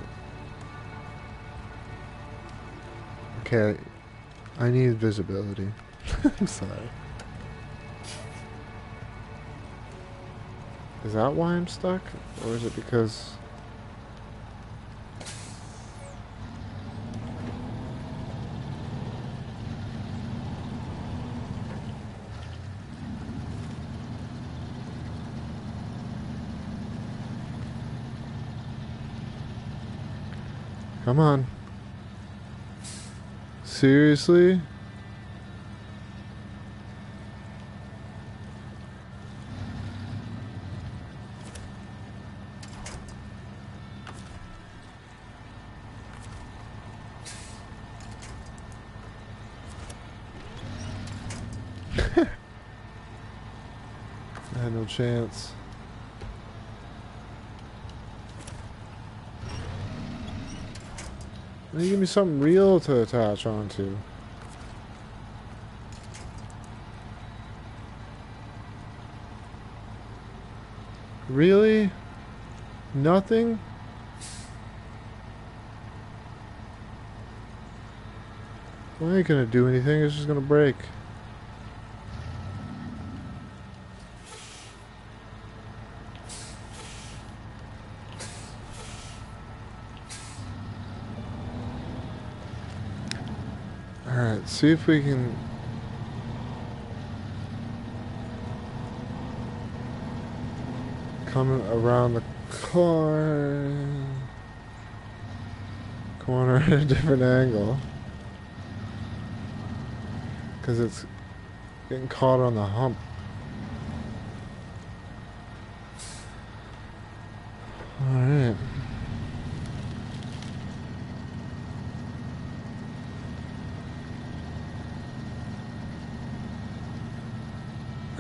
Okay, I need visibility. I'm sorry. Is that why I'm stuck? Or is it because... Come on. Seriously? I had no chance. Now you give me something real to attach onto. Really? Nothing? Well, I ain't gonna do anything, it's just gonna break. Alright, see if we can... come around the corner at a different angle. Because it's getting caught on the hump. Alright.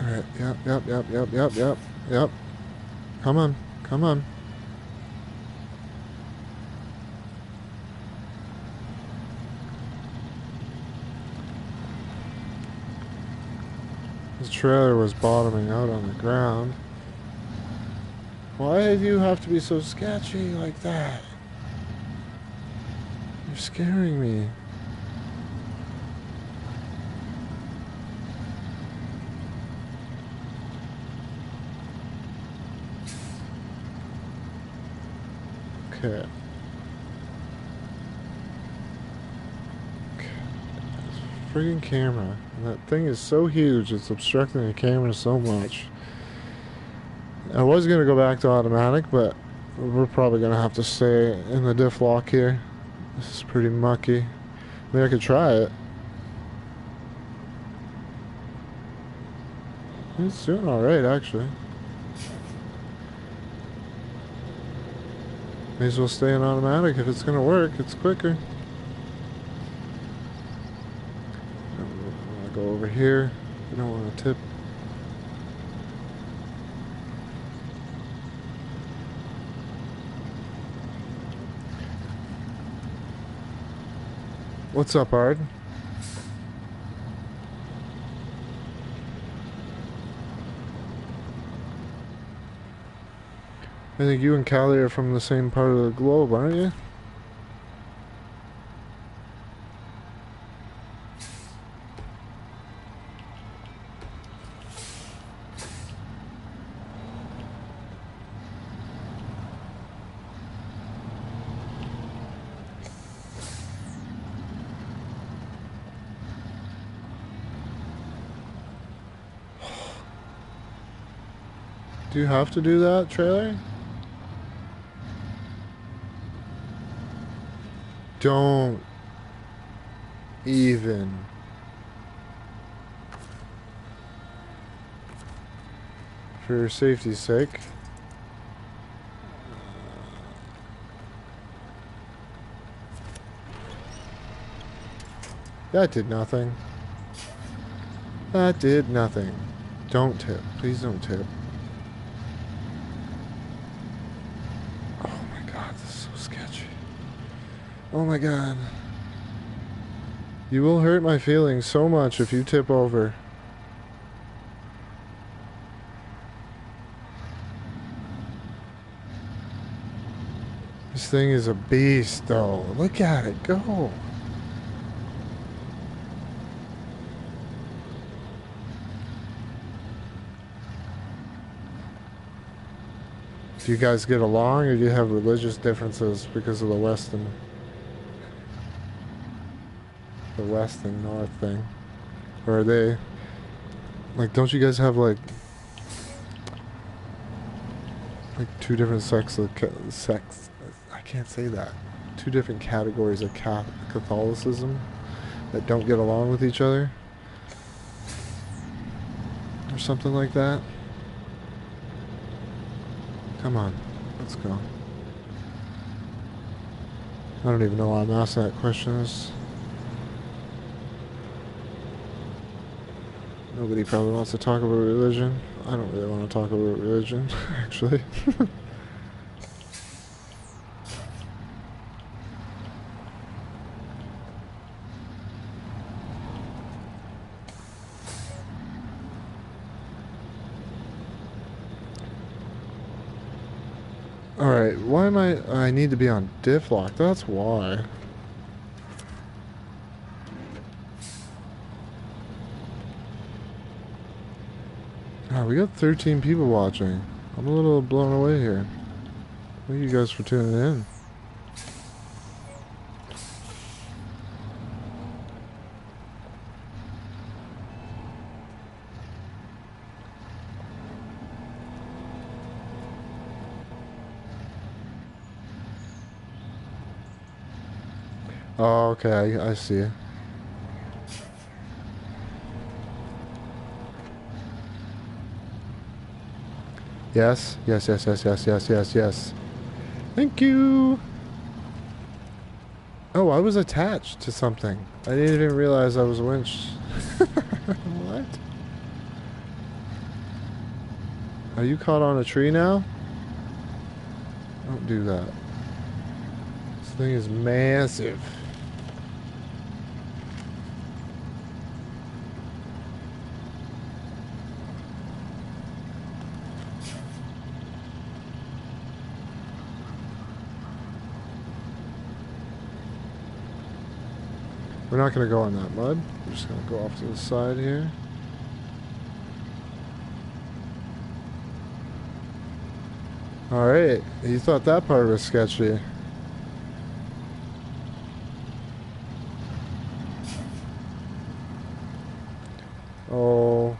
Alright, yep. Come on, come on. This trailer was bottoming out on the ground. Why do you have to be so sketchy like that? You're scaring me. Okay. Friggin' camera. And that thing is so huge, it's obstructing the camera so much. I was gonna go back to automatic, but we're probably gonna have to stay in the diff lock here. This is pretty mucky. I mean, I could try it. It's doing alright, actually. May as well stay in automatic if it's gonna work. It's quicker. I'm gonna go over here. I don't want to tip. What's up, Ard? I think you and Callie are from the same part of the globe, aren't you? Do you have to do that, trailer? Don't even. For your safety's sake. That did nothing. That did nothing. Don't tip. Please don't tip. Oh my god, this is so sketchy. Oh my god. You will hurt my feelings so much if you tip over. This thing is a beast, though. Look at it go. Do you guys get along, or do you have religious differences because of the west and north thing? Or are they like, don't you guys have like two different sex? I can't say that. Two different categories of Catholicism that don't get along with each other, or something like that. Come on, let's go. I don't even know why I'm asking that question. Nobody probably wants to talk about religion. I don't really want to talk about religion, actually. Alright, why am I need to be on diff lock, that's why. God, we got 13 people watching. I'm a little blown away here. Thank you guys for tuning in. Oh, okay, I see. Yes, yes, yes, yes, yes, yes, yes, yes. Thank you. Oh, I was attached to something. I didn't even realize I was a winch. What? Are you caught on a tree now? Don't do that. This thing is massive. We're not going to go in that mud. We're just going to go off to the side here. Alright, you thought that part was sketchy. Oh.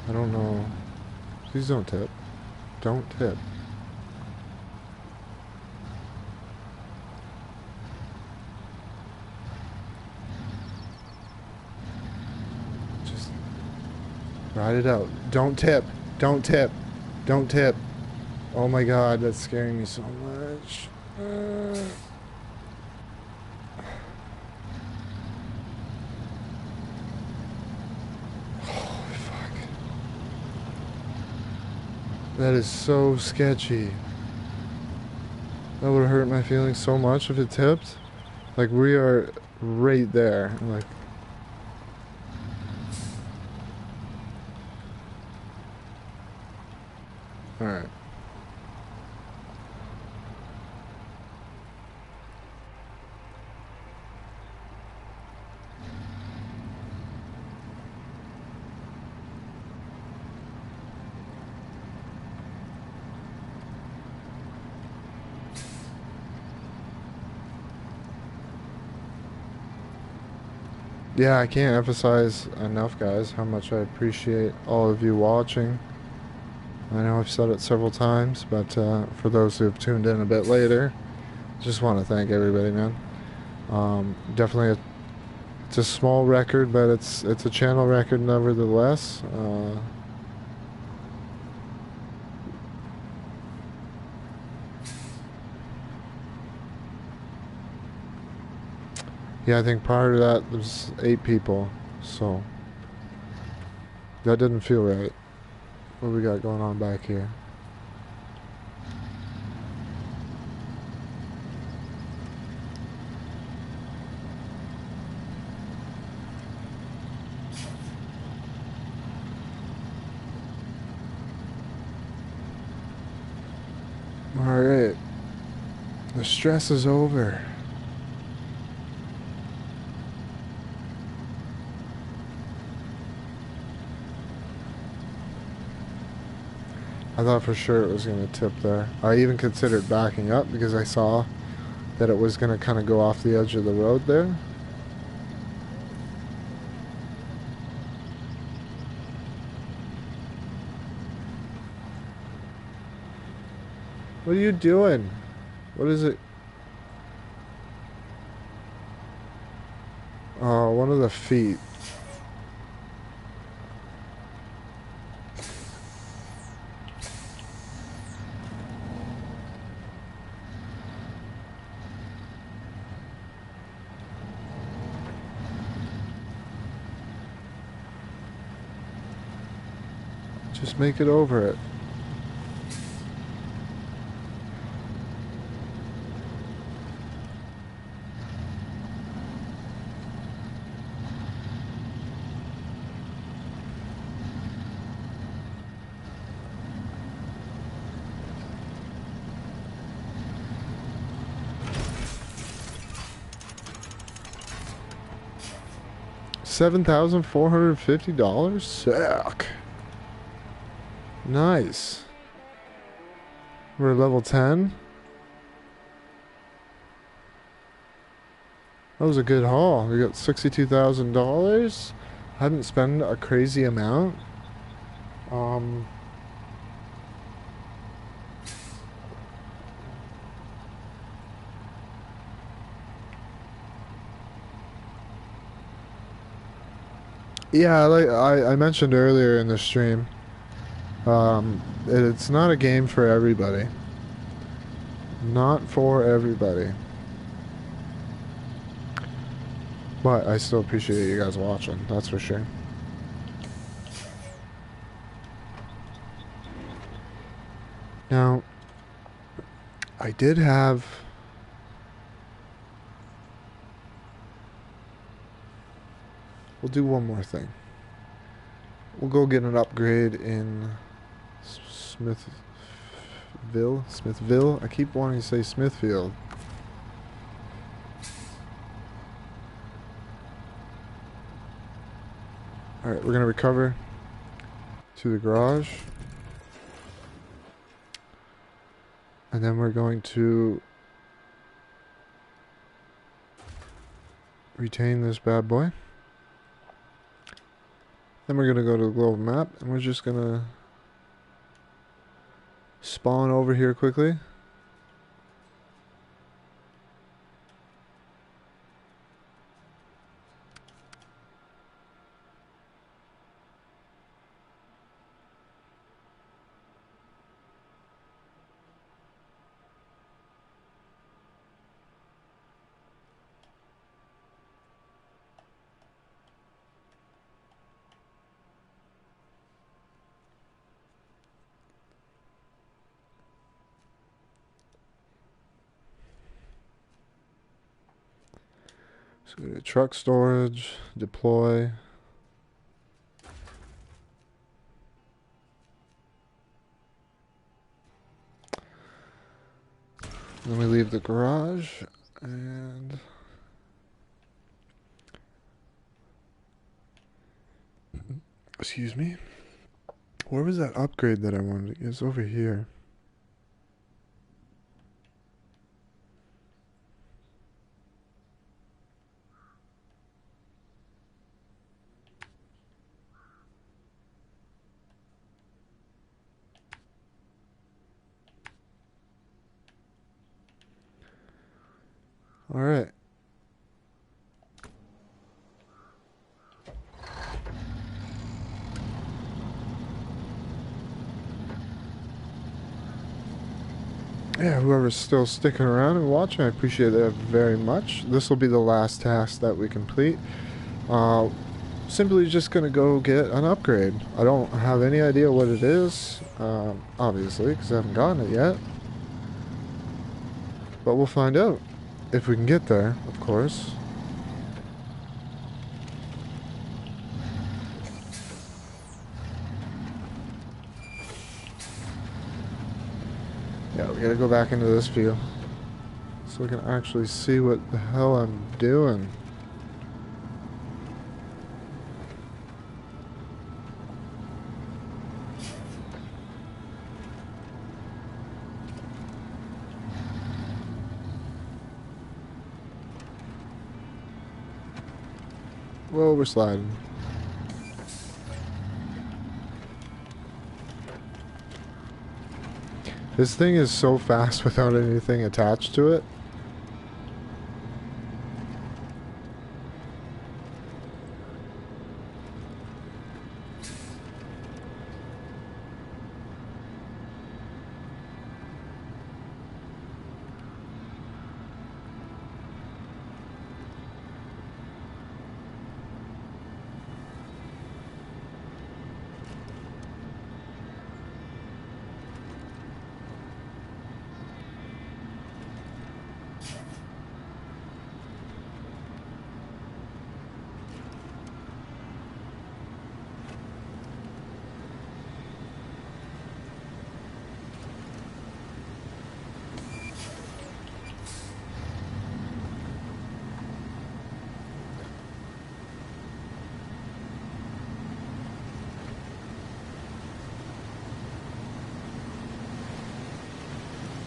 I don't know. Please don't tip. Don't tip. Just ride it out. Don't tip. Don't tip. Don't tip. Oh my god, that's scaring me so much. That is so sketchy. That would hurt my feelings so much if it tipped. Like, we are right there. Like, alright. Yeah, I can't emphasize enough, guys, how much I appreciate all of you watching. I know I've said it several times, but for those who have tuned in a bit later, just want to thank everybody, man. Definitely, it's a small record, but it's a channel record nevertheless. Yeah, I think prior to that, there's 8 people, so that didn't feel right. What we got going on back here? The stress is over. I thought for sure it was going to tip there. I even considered backing up because I saw that it was going to kind of go off the edge of the road there. What are you doing? What is it? Oh, one of the feet. Just make it over it. $7,450? Sick. Nice. We're level 10. That was a good haul. We got $62,000. I didn't spend a crazy amount. Yeah, like I mentioned earlier in the stream, it's not a game for everybody. Not for everybody. But I still appreciate you guys watching, that's for sure. Now, I did have... We'll do one more thing. We'll go get an upgrade in Smithville? I keep wanting to say Smithfield. Alright, we're going to recover to the garage. And then we're going to retain this bad boy. Then we're going to go to the global map, and we're just going to spawn over here quickly. So go to truck storage, deploy. Then we leave the garage and excuse me. Where was that upgrade that I wanted? It's over here. All right. Yeah, whoever's still sticking around and watching, I appreciate that very much. This will be the last task that we complete. Simply just gonna go get an upgrade. I don't have any idea what it is, obviously, because I haven't gotten it yet. But we'll find out. If we can get there, of course. Yeah, we gotta go back into this view. so I can actually see what the hell I'm doing. Well, we're sliding. This thing is so fast without anything attached to it.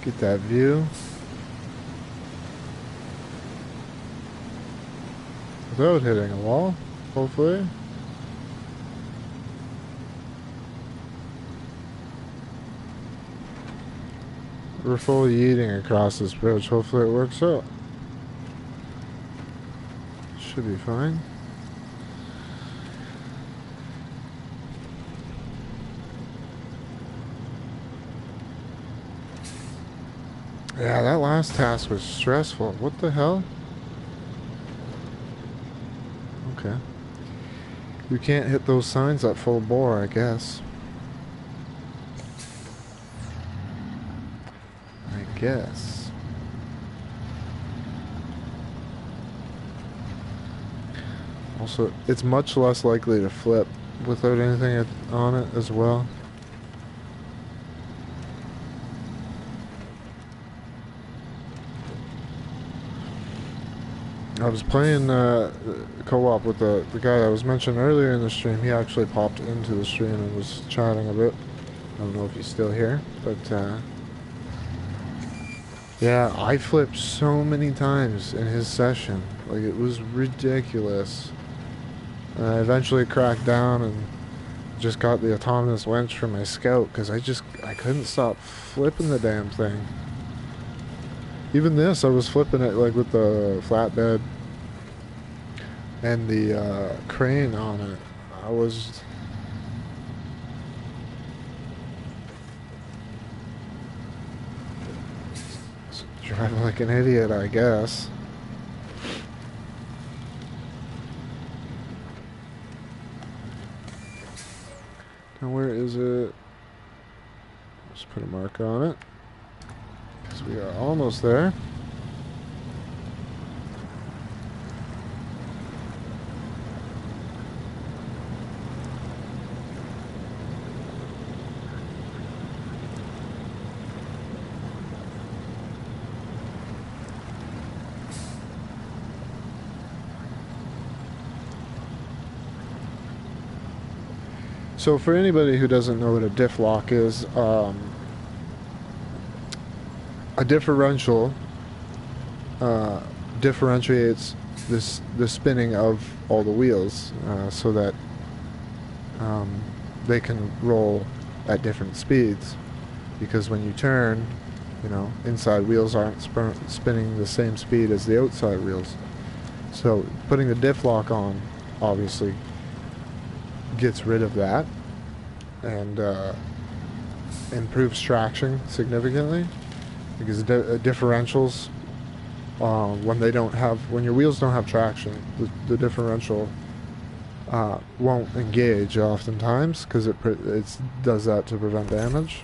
Get that view. Without hitting a wall, hopefully. We're fully eating across this bridge. Hopefully it works out. Should be fine. Yeah, that last task was stressful. What the hell? Okay. You can't hit those signs at full bore, I guess. I guess. Also, it's much less likely to flip without anything on it as well. I was playing co-op with the guy I was mentioned earlier in the stream. He actually popped into the stream and was chatting a bit. I don't know if he's still here, but yeah, I flipped so many times in his session. Like, it was ridiculous. And I eventually cracked down and just got the autonomous winch for my scout because I couldn't stop flipping the damn thing. Even this, I was flipping it like with the flatbed and the crane on it. I was driving like an idiot, I guess. Now where is it? Let's put a mark on it. Because we are almost there. So for anybody who doesn't know what a diff lock is, a differential differentiates the spinning of all the wheels so that they can roll at different speeds. Because when you turn, you know, inside wheels aren't spinning the same speed as the outside wheels. So putting the diff lock on obviously gets rid of that and improves traction significantly, because differentials, when your wheels don't have traction, the differential won't engage oftentimes because it does that to prevent damage.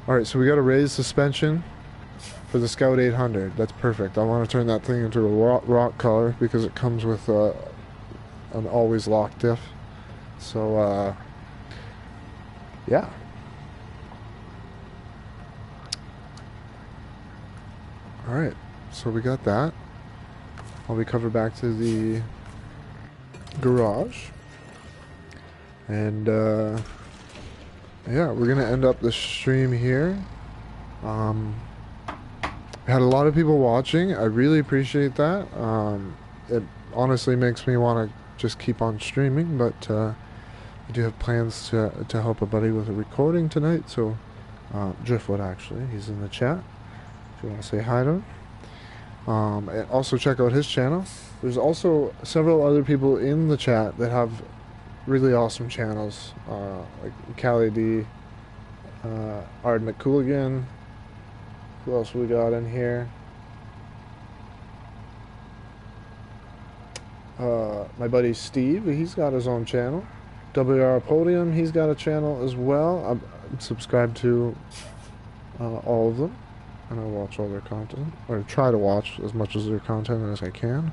Alright, so we got a raised suspension for the Scout 800. That's perfect. I want to turn that thing into a rock color because it comes with an always lock diff. So, yeah. Alright, so we got that. While we cover back to the garage. And, yeah, we're going to end up the stream here. Had a lot of people watching. I really appreciate that. It honestly makes me want to just keep on streaming, but I do have plans to help a buddy with a recording tonight, so Driftwood, actually, he's in the chat if you want to say hi to him. And also check out his channel. There's also several other people in the chat that have really awesome channels, like Callie D, Ard McCooligan. Who else we got in here? My buddy Steve, he's got his own channel. WR Podium, he's got a channel as well. I'm subscribed to all of them, and I watch all their content, or try to watch as much of their content as I can.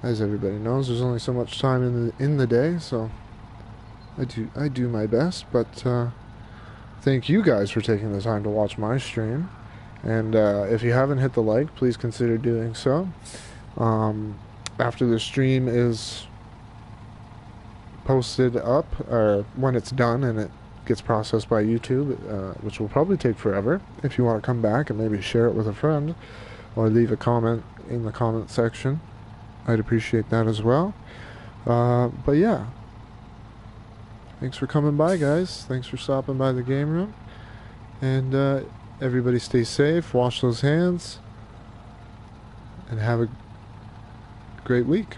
As everybody knows, there's only so much time in the day, so I do my best. But thank you guys for taking the time to watch my stream, and if you haven't hit the like, please consider doing so. After the stream is posted up, or when it's done and it gets processed by YouTube, which will probably take forever, if you want to come back and maybe share it with a friend or leave a comment in the comment section, I'd appreciate that as well. But yeah, thanks for coming by, guys. Thanks for stopping by the game room, and everybody stay safe, wash those hands, and have a great week.